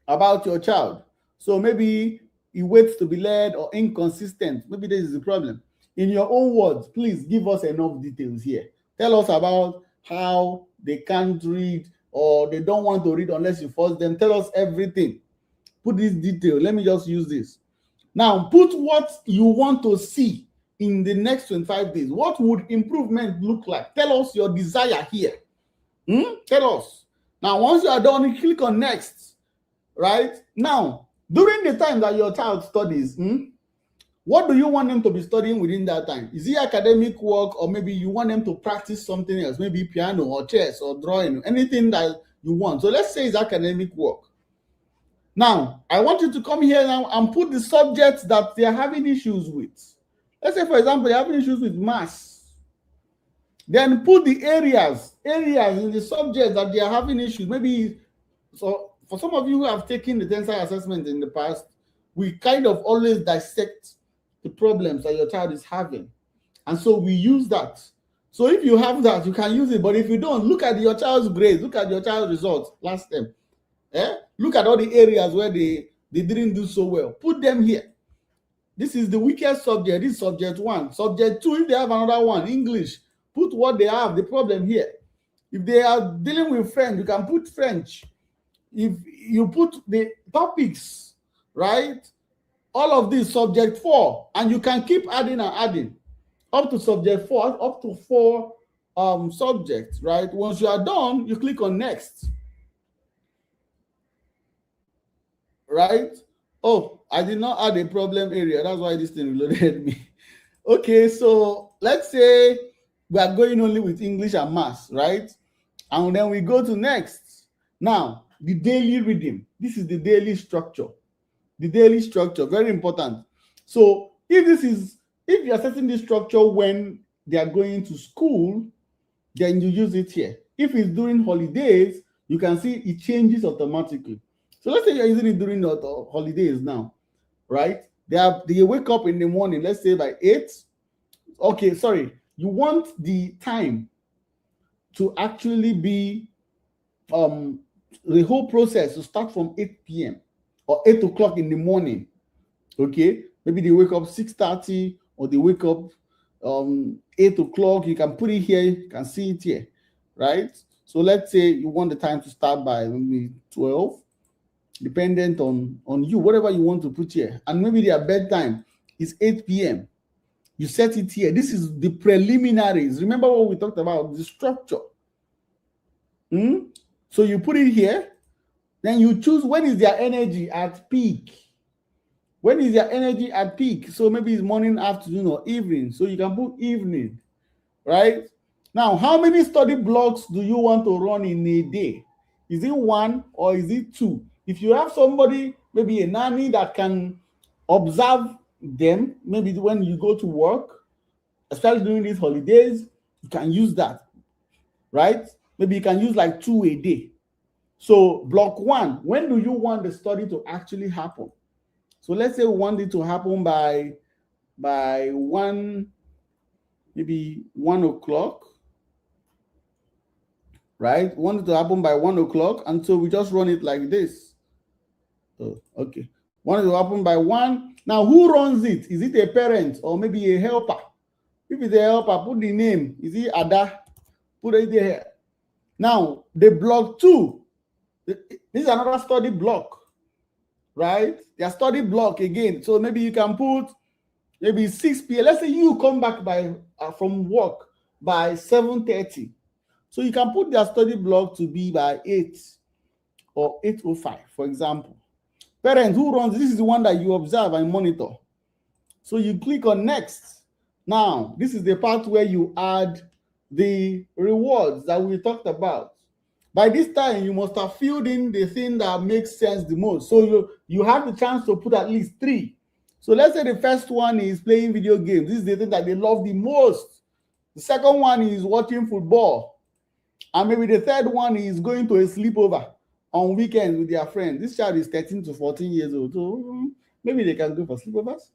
about your child. So maybe he waits to be led or inconsistent. Maybe this is the problem. In your own words, please give us enough details here. Tell us about how they can't read or they don't want to read unless you force them. Tell us everything. Put this detail. Let me just use this. Now, put what you want to see in the next 25 days. What would improvement look like? Tell us your desire here. Tell us. Now, once you are done, you click on next. Right? Now, during the time that your child studies, what do you want them to be studying within that time? Is it academic work, or maybe you want them to practice something else, maybe piano or chess or drawing, anything that you want? So let's say it's academic work. Now, I want you to come here now and put the subjects that they are having issues with. Let's say, for example, they're having issues with maths. Then put the areas in the subjects that they are having issues. Maybe, so for some of you who have taken the tensile assessment in the past, we kind of always dissect the problems that your child is having. And so we use that. So if you have that, you can use it. But if you don't, look at your child's grades, look at your child's results last term. Look at all the areas where they didn't do so well. Put them here. This is the weakest subject. This is subject 1. Subject 2, if they have another one, English, put what they have, the problem here. If they are dealing with French, you can put French. If you put the topics, right? All of this, subject 4, and you can keep adding and adding up to subject 4, up to 4 subjects, right? Once you are done, you click on next. Right? Oh, I did not add a problem area. That's why this thing reloaded me. Okay, so let's say we are going only with English and maths, right? And then we go to next. Now, the daily rhythm. This is the daily structure. The daily structure, very important. So if you are setting this structure when they are going to school, then you use it here. If it's during holidays, you can see it changes automatically. So let's say you're using it during the holidays now, right? They wake up in the morning, let's say by 8. Okay, sorry. You want the time to actually be, the whole process to start from 8 p.m. or 8 o'clock in the morning. Okay? Maybe they wake up 6:30 or they wake up 8 o'clock. You can put it here. You can see it here, right? So let's say you want the time to start by maybe 12. Dependent on you, whatever you want to put here. And maybe their bedtime is 8 p.m. You set it here. This is the preliminaries. Remember what we talked about, the structure. So you put it here. Then you choose when is their energy at peak. When is their energy at peak? So maybe it's morning, afternoon, or evening. So you can put evening, right? Now, how many study blocks do you want to run in a day? Is it 1 or is it 2? If you have somebody, maybe a nanny that can observe them, maybe when you go to work, especially during these holidays, you can use that, right? Maybe you can use like 2 a day. So block 1, when do you want the study to actually happen? So let's say we want it to happen by 1, maybe 1 o'clock, right? Want it to happen by 1 o'clock, and so we just run it like this. Oh, okay. Want it to happen by 1. Now, who runs it? Is it a parent or maybe a helper? If it's a helper, put the name. Is it Ada? Put it there. Now, the block 2, this is another study block, right? Their study block again. So maybe you can put maybe 6 p.m. Let's say you come back from work by 7:30. So you can put their study block to be by 8 or 8:05, for example. Parent, who runs this is the one that you observe and monitor. So you click on next. Now, this is the part where you add the rewards that we talked about. By this time, you must have filled in the thing that makes sense the most. So you have the chance to put at least 3. So let's say the first one is playing video games. This is the thing that they love the most. The second one is watching football. And maybe the third one is going to a sleepover on weekends with their friends. This child is 13 to 14 years old. So maybe they can go for sleepovers,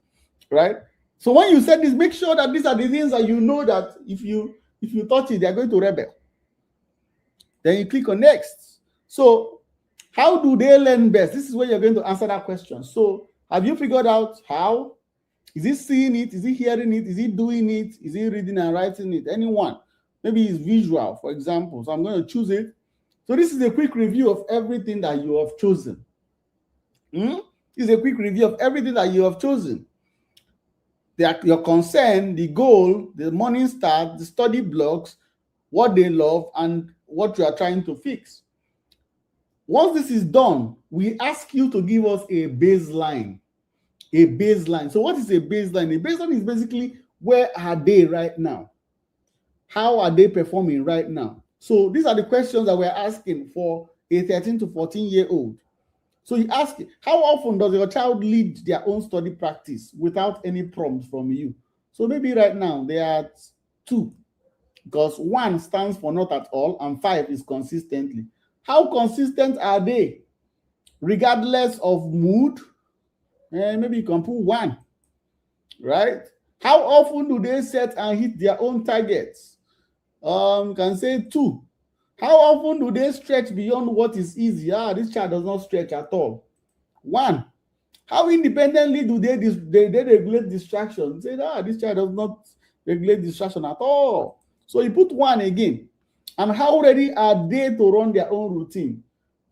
right? So when you set this, make sure that these are the things that you know that if you touch it, they're going to rebel. Then you click on next. So how do they learn best? This is where you're going to answer that question. So have you figured out how? Is he seeing it? Is he hearing it? Is he doing it? Is he reading and writing it? Anyone? Maybe it's visual, for example. So I'm going to choose it. So this is a quick review of everything that you have chosen. This is a quick review of everything that you have chosen. Your concern, the goal, the morning start, the study blocks, what they love, and what you are trying to fix. Once this is done, we ask you to give us a baseline. A baseline. So what is a baseline? A baseline is basically where are they right now? How are they performing right now? So these are the questions that we're asking for a 13 to 14-year-old. So you ask, how often does your child lead their own study practice without any prompts from you? So maybe right now they are at 2, because 1 stands for not at all and 5 is consistently. How consistent are they? Regardless of mood, maybe you can put 1, right? How often do they set and hit their own targets? You can say 2. How often do they stretch beyond what is easy? This child does not stretch at all. 1. How independently do they regulate distraction? Say, this child does not regulate distraction at all. So you put 1 again. And how ready are they to run their own routine?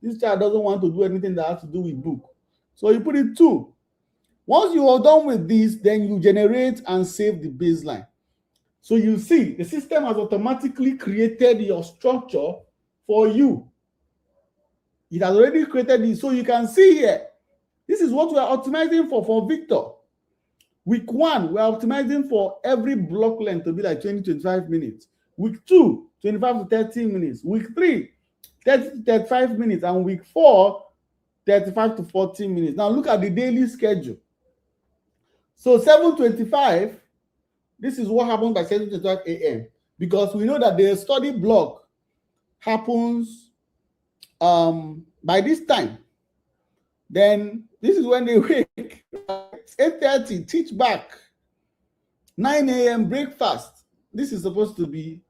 This child doesn't want to do anything that has to do with book. So you put it 2. Once you are done with this, then you generate and save the baseline. So you see, the system has automatically created your structure for you. It has already created it. So you can see here, this is what we are optimizing for Victor. Week 1, we are optimizing for every block length to be like 20-25 minutes. Week 2, 25 to 30 minutes. Week 3, 30 to 35 minutes. And week 4, 35 to 40 minutes. Now look at the daily schedule. So 7:25, this is what happens by 7:25 a.m. because we know that the study block happens by this time. Then this is when they wake. 8:30, teach back. 9 a.m. breakfast. This is supposed to be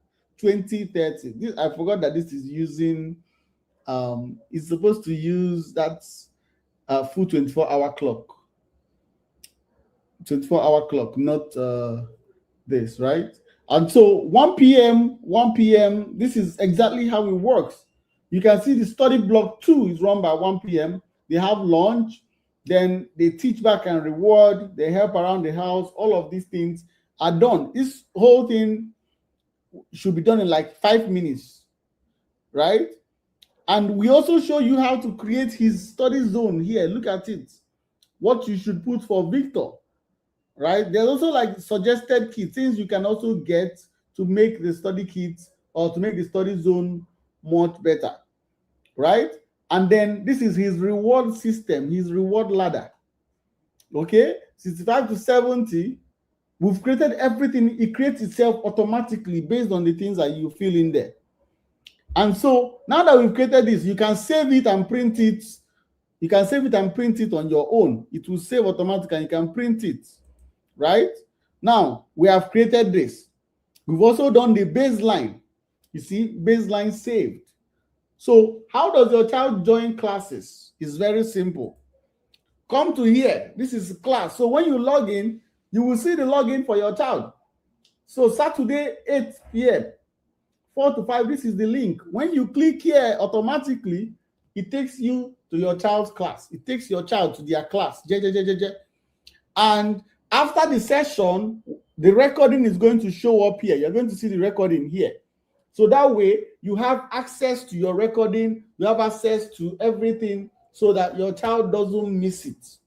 20:30. I forgot that this is using, it's supposed to use that full 24-hour clock. 24-hour clock, not this, right? And so 1 p.m., this is exactly how it works. You can see the study block 2 is run by 1 p.m. They have lunch, Then they teach back and reward, they help around the house. All of these things are done. This whole thing should be done in like 5 minutes, right? And we also show you how to create his study zone here. Look at it. What you should put for Victor, right? There's also like suggested kits, things you can also get to make the study kits or to make the study zone much better, right? And then this is his reward system, his reward ladder. Okay, 65 to 70, we've created everything. It creates itself automatically based on the things that you fill in there. And so now that we've created this, you can save it and print it. You can save it and print it on your own. It will save automatically and you can print it, right? Now, we have created this. We've also done the baseline. You see, baseline saved. So how does your child join classes? It's very simple. Come to here. This is class. So when you log in, you will see the login for your child. So Saturday, 8 p.m., 4 to 5, this is the link. When you click here, automatically, it takes you to your child's class. It takes your child to their class. And after the session, the recording is going to show up here. You're going to see the recording here. So that way, you have access to your recording. You have access to everything so that your child doesn't miss it.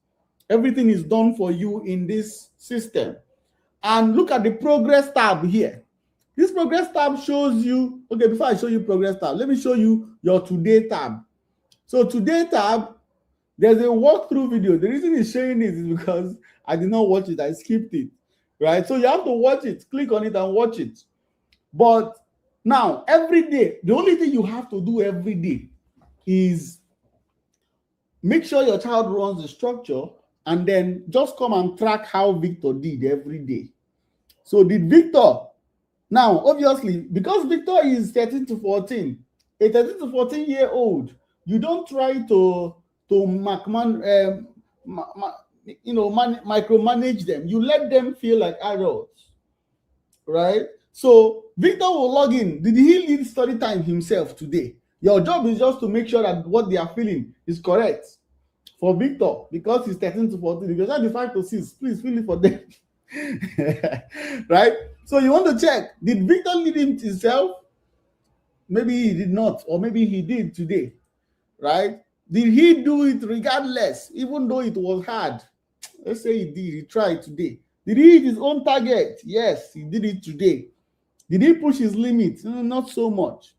Everything is done for you in this system. And look at the progress tab here. This progress tab shows you, okay, before I show you progress tab, let me show you your today tab. So today tab, there's a walkthrough video. The reason it's showing this is because I did not watch it. I skipped it, right? So you have to watch it, click on it and watch it. But now, every day, the only thing you have to do every day is make sure your child runs the structure and then just come and track how Victor did every day. So did Victor, now obviously, because Victor is 13 to 14, a 13 to 14-year-old, you don't try to micromanage them. You let them feel like adults, right? So Victor will log in. Did he lead study time himself today? Your job is just to make sure that what they are feeling is correct for Victor, because he's 13 to 14. If you're not 5 to 6, please fill it for them. Right? So you want to check, did Victor lead it himself? Maybe he did not, or maybe he did today, right? Did he do it regardless, even though it was hard? Let's say he did, he tried today. Did he hit his own target? Yes, he did it today. Did he push his limits? Not so much.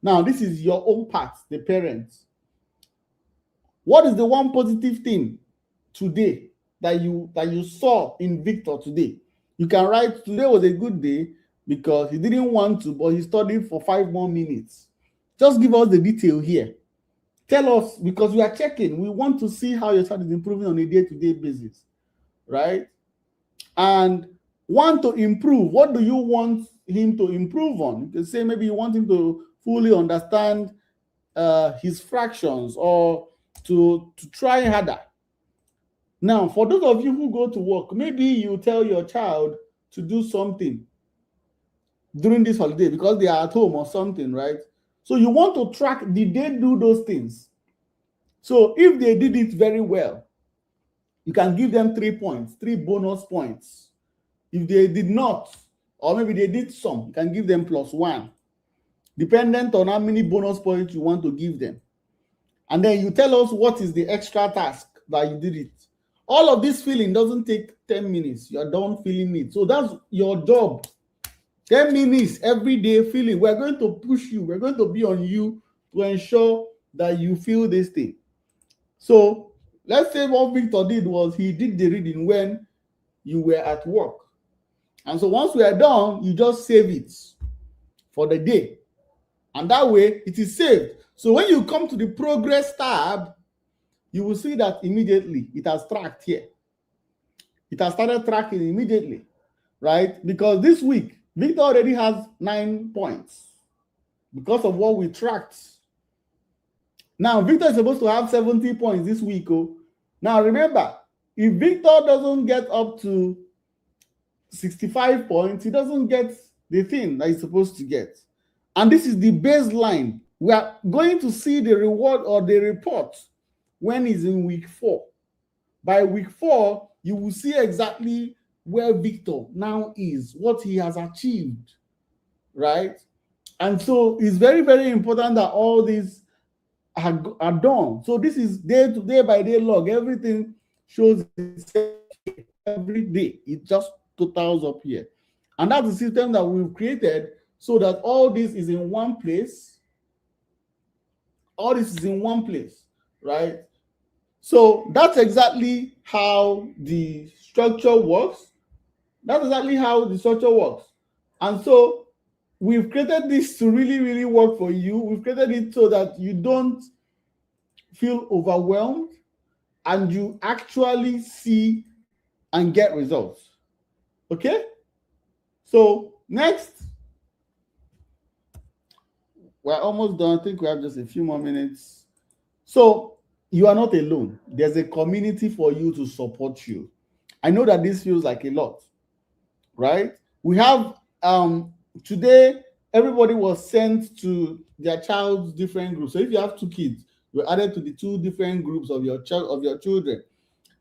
Now, this is your own part, the parents. What is the one positive thing today that you saw in Victor today? You can write, today was a good day because he didn't want to, but he studied for 5 more minutes. Just give us the detail here. Tell us, because we are checking. We want to see how your child is improving on a day-to-day basis, right? And want to improve. What do you want him to improve on? You can say maybe you want him to fully understand his fractions, or to try harder. Now, for those of you who go to work, maybe you tell your child to do something during this holiday because they are at home or something, right? So you want to track, did they do those things? So if they did it very well, you can give them 3 points, 3 bonus points. If they did not, or maybe they did some, you can give them +1, dependent on how many bonus points you want to give them. And then you tell us what is the extra task that you did it. All of this filling doesn't take 10 minutes. You're done filling it. So that's your job. 10 minutes every day filling. We're going to push you. We're going to be on you to ensure that you fill this thing. So let's say what Victor did was he did the reading when you were at work. And so once we are done, you just save it for the day. And that way it is saved. So when you come to the progress tab, you will see that immediately it has tracked here. It has started tracking immediately, right? Because this week, Victor already has 9 points because of what we tracked. Now, Victor is supposed to have 70 points this week. Oh. Now, remember, if Victor doesn't get up to 65 points, he doesn't get the thing that he's supposed to get. And this is the baseline. We are going to see the reward or the report when he's in week 4. By week 4, you will see exactly where Victor now is, what he has achieved, right? And so it's very, very important that all these are done. So this is day to day by day log. Everything shows itself here every day. It just totals up here. And that's the system that we've created so that all this is in one place. All this is in one place, right? So that's exactly how the structure works. That's exactly how the structure works. And so we've created this to really, really work for you. We've created it so that you don't feel overwhelmed and you actually see and get results. Okay? So next, we're almost done. I think we have just a few more minutes. So you are not alone. There's a community for you to support you. I know that this feels like a lot, right? We have today, everybody was sent to their child's different groups. So if you have 2 kids, you're added to the 2 different groups of your children.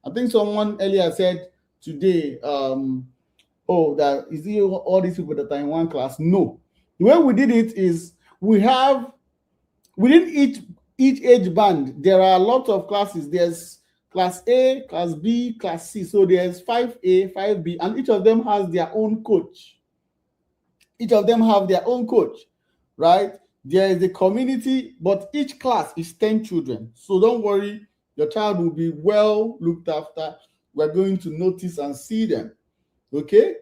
I think someone earlier said today, oh, that is it all these people that are in one class? No. The way we did it is we have within each age band, there are a lot of classes. There's class A, class B, class C. So there's 5A, 5B, and each of them has their own coach. Each of them have their own coach, right? There is a community, but each class is 10 children. So don't worry, your child will be well looked after. We're going to notice and see them, okay?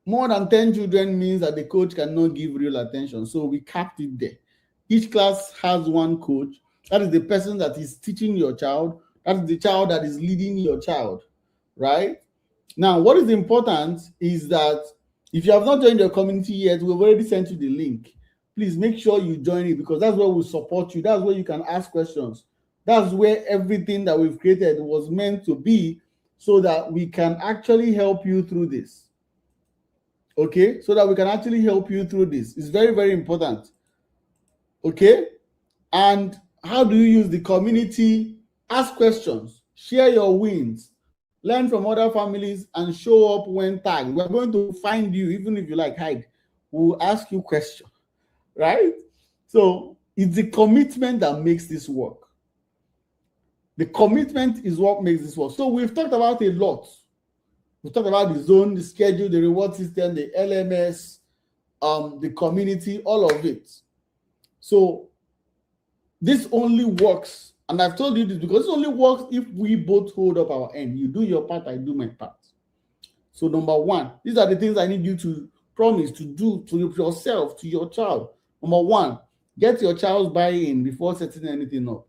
More than 10 children means that the coach cannot give real attention. So we capped it there. Each class has one coach. That is the person that is teaching your child. That is the child that is leading your child, right? Now, what is important is that if you have not joined your community yet, we've already sent you the link. Please make sure you join it because that's where we'll support you. That's where you can ask questions. That's where everything that we've created was meant to be so that we can actually help you through this. Okay? So that we can actually help you through this. It's very, very important. Okay? And how do you use the community? Ask questions, share your wins, learn from other families, and show up when tagged. We're going to find you, even if you like hide. We'll ask you questions, right? So it's the commitment that makes this work. The commitment is what makes this work. So we've talked about a lot. We've talked about the zone, the schedule, the reward system, the LMS, the community, all of it. So this only works, and I've told you this because it only works if we both hold up our end. You do your part, I do my part. So number 1, these are the things I need you to promise to do to yourself, to your child. Number 1, get your child's buy-in before setting anything up.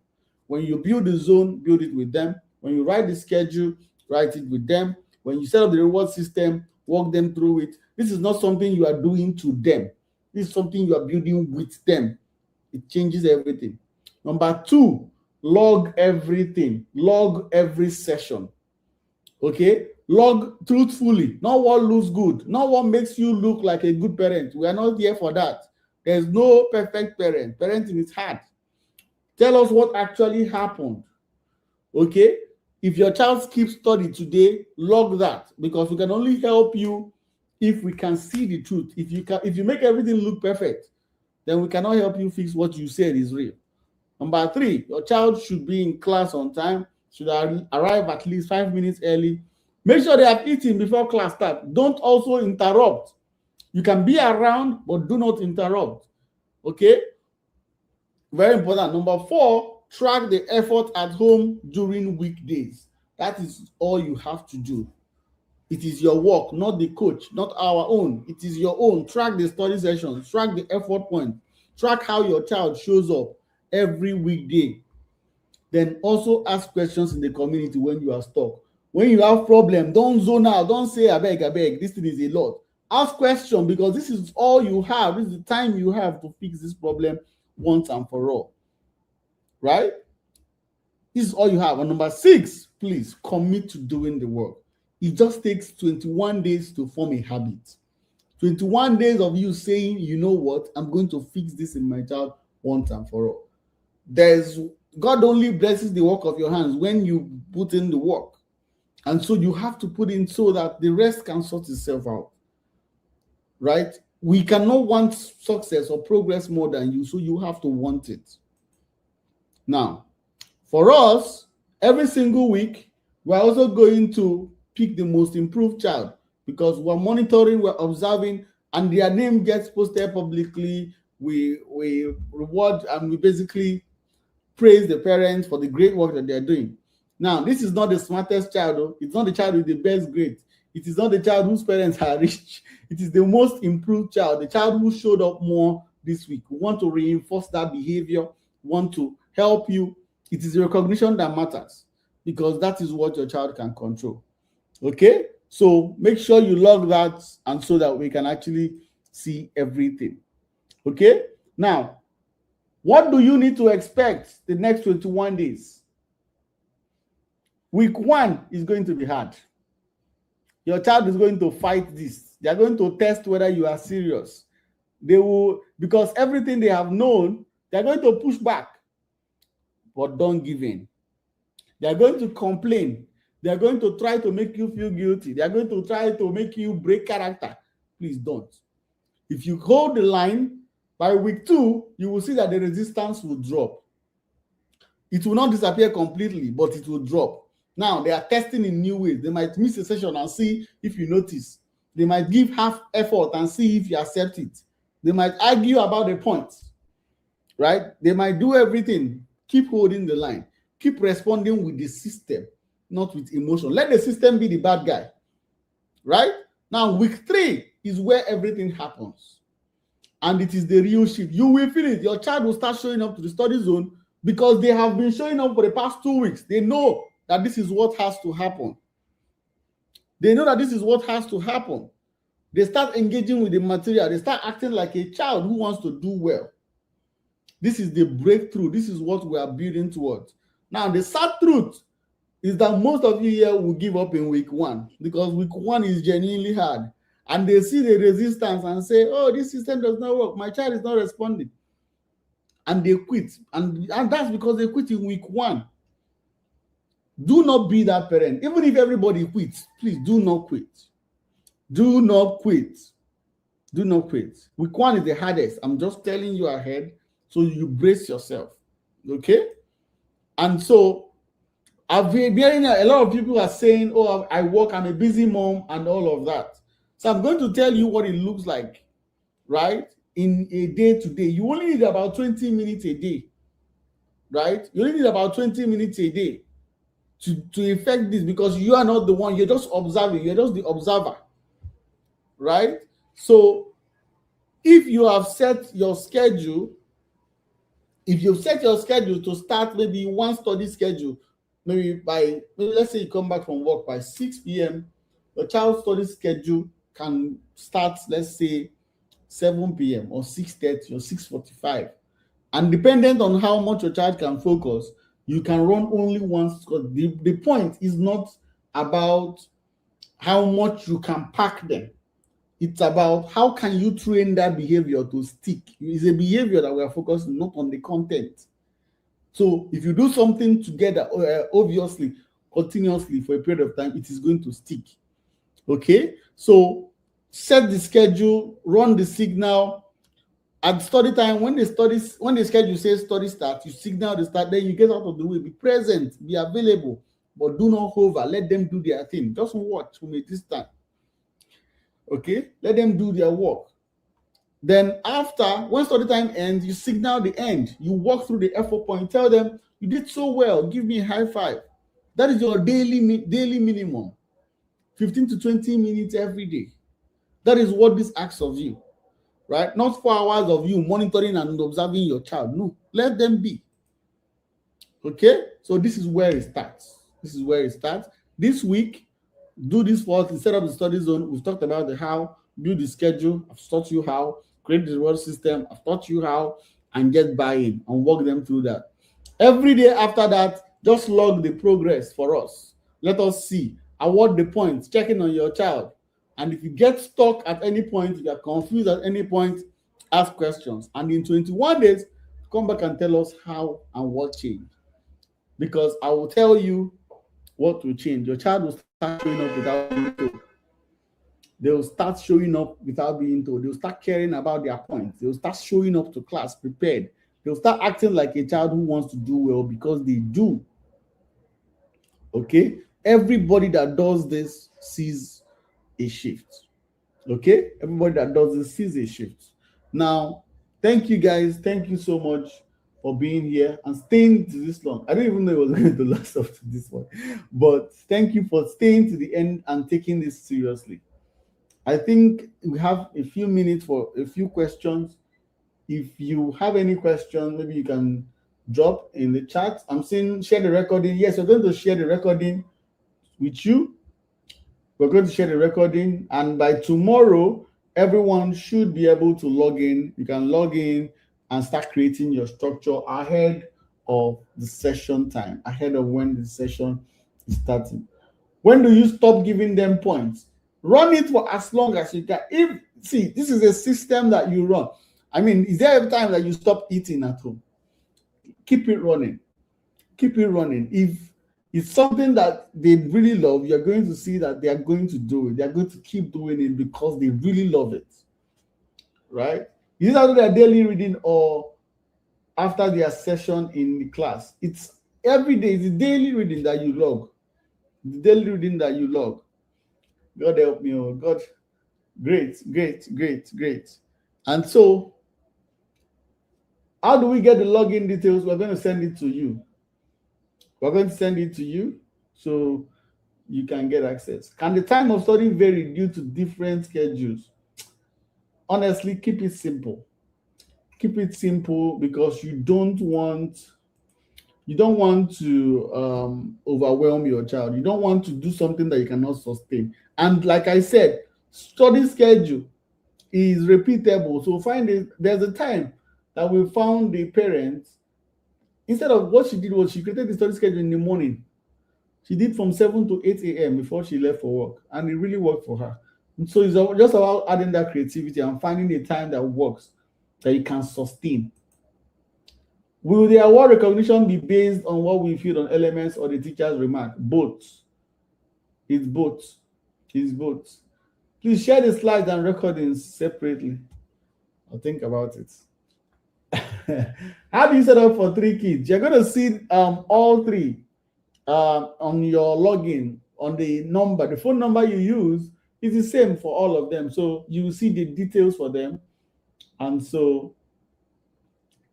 When you build the zone, build it with them. When you write the schedule, write it with them. When you set up the reward system, walk them through it. This is not something you are doing to them. This is something you are building with them. It changes everything. Number 2, log everything. Log every session. Okay? Log truthfully. Not what looks good. Not what makes you look like a good parent. We are not here for that. There's no perfect parent. Parenting is hard. Tell us what actually happened. Okay? If your child skips study today, log that because we can only help you if we can see the truth. If you make everything look perfect, then we cannot help you fix what you said is real. Number 3, your child should be in class on time, should arrive at least 5 minutes early. Make sure they have eaten before class starts. Don't also interrupt. You can be around, but do not interrupt. Okay? Very important. Number 4, track the effort at home during weekdays. That is all you have to do. It is your work, not the coach, not our own. It is your own. Track the study sessions, track the effort point, track how your child shows up every weekday. Then also ask questions in the community when you are stuck. When you have problem, don't zone out. Don't say, I beg, this thing is a lot. Ask questions because this is all you have. This is the time you have to fix this problem once and for all. Right? This is all you have. And number 6, please commit to doing the work. It just takes 21 days to form a habit. 21 days of you saying, you know what, I'm going to fix this in my child once and for all. God only blesses the work of your hands when you put in the work. And so you have to put in so that the rest can sort itself out, right? We cannot want success or progress more than you, so you have to want it. Now, for us, every single week, we're also going to pick the most improved child because we're monitoring, we're observing, and their name gets posted publicly. We reward and we basically praise the parents for the great work that they're doing. Now, this is not the smartest child, though. It's not the child with the best grade. It is not the child whose parents are rich. It is the most improved child, the child who showed up more this week. We want to reinforce that behavior, we want to help you. It is the recognition that matters because that is what your child can control. Okay? So make sure you log that and so that we can actually see everything. Okay? Now, what do you need to expect the next 21 days? Week 1 is going to be hard. Your child is going to fight this. They are going to test whether you are serious. They will, because everything they have known, they are going to push back. But don't give in. They are going to complain. They are going to try to make you feel guilty. They are going to try to make you break character. Please don't. If you hold the line, by week 2, you will see that the resistance will drop. It will not disappear completely, but it will drop. Now, they are testing in new ways. They might miss a session and see if you notice. They might give half effort and see if you accept it. They might argue about the point, right? They might do everything. Keep holding the line. Keep responding with the system, not with emotion. Let the system be the bad guy, right? Now, week 3 is where everything happens. And it is the real shift. You will feel it. Your child will start showing up to the study zone because they have been showing up for the past 2 weeks. They know that this is what has to happen. They know that this is what has to happen. They start engaging with the material. They start acting like a child who wants to do well. This is the breakthrough. This is what we are building towards. Now, the sad truth is that most of you here will give up in week 1 because week 1 is genuinely hard. And they see the resistance and say, oh, this system does not work. My child is not responding. And they quit. And that's because they quit in week 1. Do not be that parent. Even if everybody quits, please do not quit. Do not quit. Do not quit. Week 1 is the hardest. I'm just telling you ahead so you brace yourself. Okay? And so I've been hearing a lot of people are saying, oh, I work, I'm a busy mom and all of that. So I'm going to tell you what it looks like, right? In a day to day. You only need about 20 minutes a day, right? You only need about 20 minutes a day to effect this because you are not the one. You're just observing. You're just the observer, right? So if you have set your schedule, to start maybe one study schedule, maybe let's say you come back from work by 6 p.m., your child's study schedule can start, let's say, 7 p.m. or 6:30 or 6:45. And dependent on how much your child can focus, you can run only once. The point is not about how much you can pack them. It's about how can you train that behavior to stick. It's a behavior that we are focusing not on the content. So if you do something together, obviously, continuously for a period of time, it is going to stick. Okay? So set the schedule, run the signal. At study time, when the schedule says study start, you signal the start, then you get out of the way. Be present, be available, but do not hover. Let them do their thing. Just watch from a distance. Okay? Let them do their work. Then after, when study time ends, you signal the end. You walk through the effort point. Tell them, you did so well. Give me a high five. That is your daily minimum. 15 to 20 minutes every day. That is what this asks of you. Right? Not 4 hours of you monitoring and observing your child. No, let them be. Okay? So this is where it starts. This week, do this for us. Instead of the study zone, we've talked about the how, build the schedule. I've taught you how, create the reward system. I've taught you how, and get buy-in and walk them through that. Every day after that, just log the progress for us. Let us see. Award the points, checking on your child. And if you get stuck at any point, if you are confused at any point, ask questions. And in 21 days, come back and tell us how and what changed. Because I will tell you what will change? Your child will start showing up without being told. They will start showing up without being told. They'll start caring about their points. They'll start showing up to class prepared. They'll start acting like a child who wants to do well because they do. Okay? Everybody that does this sees a shift. Okay? Everybody that does this sees a shift. Now, thank you guys. Thank you so much for being here and staying to this long. I don't even know it was going to last up to this one, but thank you for staying to the end and taking this seriously. I think we have a few minutes for a few questions. If you have any questions, maybe you can drop in the chat. I'm saying share the recording. Yes, we're going to share the recording with you. We're going to share the recording, and by tomorrow, everyone should be able to log in. You can log in and start creating your structure ahead of the session time, ahead of when the session is starting. When do you stop giving them points? Run it for as long as you can. See, this is a system that you run. I mean, is there a time that you stop eating at home? Keep it running. Keep it running. If it's something that they really love, you're going to see that they are going to do it. They're going to keep doing it because they really love it. Right? Is it after their daily reading or after their session in the class? It's every day. It's the daily reading that you log. The daily reading that you log. God help me, oh God. Great. And so, how do we get the login details? We're going to send it to you. We're going to send it to you so you can get access. Can the time of study vary due to different schedules? Honestly, keep it simple. Keep it simple because you don't want to overwhelm your child. You don't want to do something that you cannot sustain. And like I said, study schedule is repeatable. So there's a time that we found the parents, instead of what she did was she created the study schedule in the morning. She did from 7 to 8 a.m. before she left for work, and it really worked for her. And so it's just about adding that creativity and finding a time that works, that you can sustain. Will the award recognition be based on what we feel on elements or the teacher's remark? Both. It's both. It's both. Please share the slides and recordings separately. I'll think about it. How do you set up for 3 kids? You're going to see all 3 on your login, on the number. The phone number you use is the same for all of them. So you will see the details for them. And so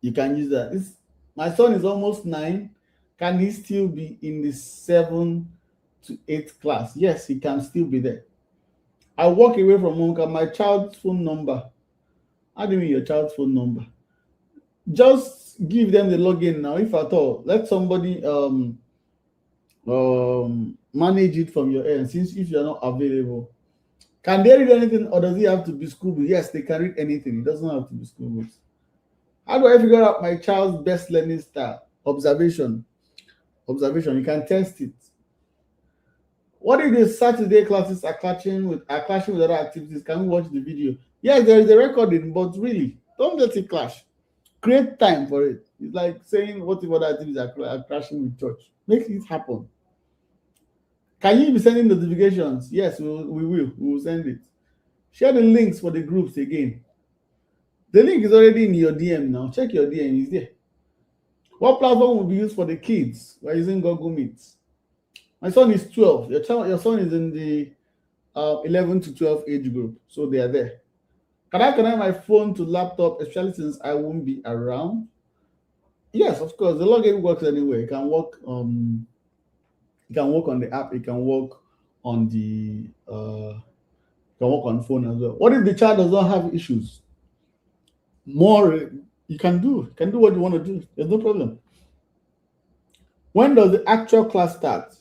you can use that. My son is almost 9. Can he still be in the 7 to 8 class? Yes, he can still be there. I walk away from home. My child's phone number. How do you mean your child's phone number? Just give them the login now, if at all. Let somebody manage it from your end, since if you're not available. Can they read anything, or does it have to be school books? Yes, they can read anything. It doesn't have to be school books. How do I figure out my child's best learning style? Observation. You can test it. What if the Saturday classes are clashing with other activities? Can we watch the video? Yes, there is a recording, but really, don't let it clash. Create time for it. It's like saying what if other activities are clashing with church. Make it happen. Can you be sending notifications? Yes, we will. We will send it. Share the links for the groups again. The link is already in your DM now. Check your DM, it's there. What platform will be used for the kids? We're using Google Meet. My son is 12. Your son is in the 11 to 12 age group, so they are there. Can I connect my phone to laptop, especially since I won't be around? Yes, of course. The login works anyway. It can work. It can work on the app. It can work on the. Can work on phone as well. What if the child does not have issues? More you can do. You can do what you want to do. There's no problem. When does the actual class start?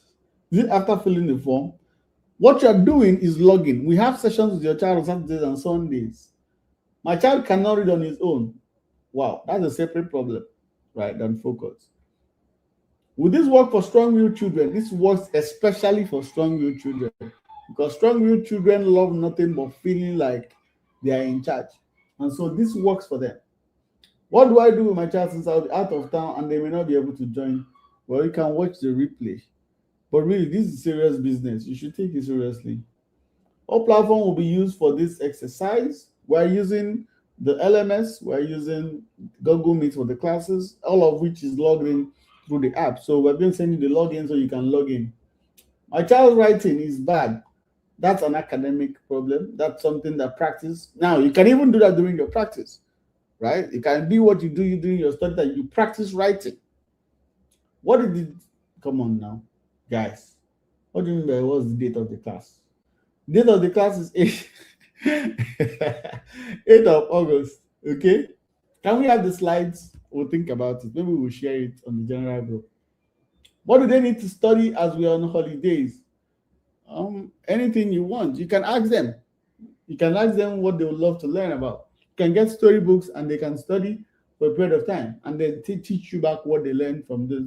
Is it after filling the form? What you're doing is logging. We have sessions with your child on Saturdays and Sundays. My child cannot read on his own. Wow, that's a separate problem, right? Than focus. Will this work for strong-willed children? This works especially for strong-willed children, because strong-willed children love nothing but feeling like they are in charge. And so this works for them. What do I do with my child since I'll be out of town and they may not be able to join? Well, you can watch the replay. But really, this is serious business. You should take it seriously. All platform will be used for this exercise. We're using the LMS, we're using Google Meet for the classes, all of which is logged in through the app. So we're going to send you the login so you can log in. My child's writing is bad. That's an academic problem. That's something that practice. Now you can even do that during your practice, right? It can be what you during your study that you practice writing. What did it come on now, guys? What do you mean by what's the date of the class? Date of the class is 8th of August. Okay. Can we have the slides? We'll think about it. Maybe we'll share it on the general group. What do they need to study as we are on holidays? Anything you want. You can ask them. You can ask them what they would love to learn about. You can get storybooks and they can study for a period of time and then teach you back what they learned from this.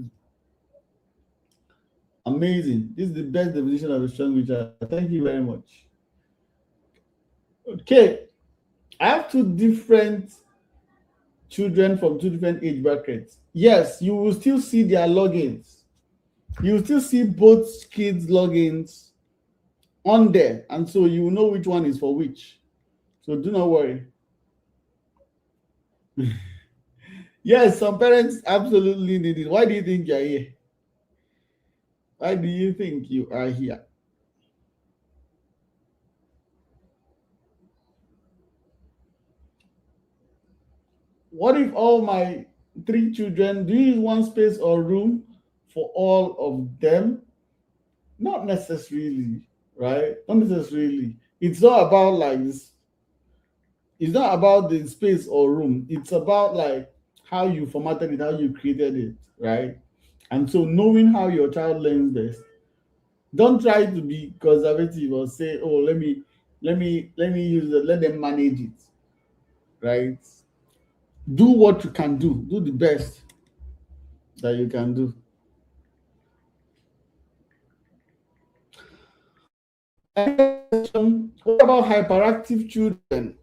Amazing. This is the best definition of a strong recharge. Thank you very much. Okay. I have two different children from two different age brackets. Yes, you will still see their logins. You will still see both kids' logins on there. And so you will know which one is for which. So do not worry. Yes, some parents absolutely need it. Why do you think you're here? Why do you think you are here? What if all my three children, do you use one space or room for all of them? Not necessarily, right? Not necessarily. It's not about like this. It's not about the space or room. It's about like how you formatted it, how you created it, right? And so knowing how your child learns best. Don't try to be conservative or say, oh, let me use it, let them manage it, right? Do what you can do. Do the best that you can do. What about hyperactive children?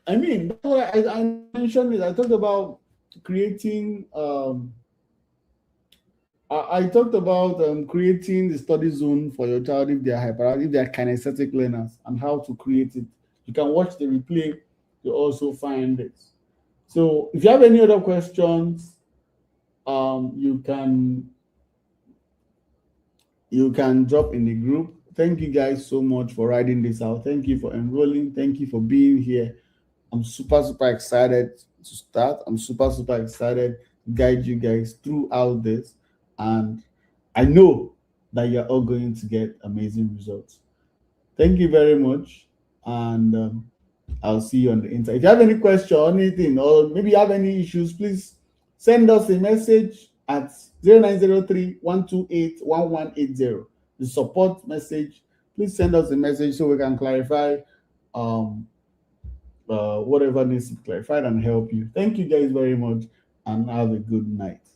I mean, that's what I mentioned it. I talked about creating. I talked about creating the study zone for your child if they are hyperactive, if they are kinesthetic learners, and how to create it. You can watch the replay. You also find it. So, if you have any other questions, you can drop in the group. Thank you guys so much for writing this out. Thank you for enrolling. Thank you for being here. I'm super excited to start. I'm super excited to guide you guys throughout this. And I know that you're all going to get amazing results. Thank you very much. And I'll see you on the inside. If you have any question or anything, or maybe you have any issues, please send us a message at 0903-128-1180. The support message. Please send us a message so we can clarify whatever needs to be clarified and help you. Thank you guys very much and have a good night.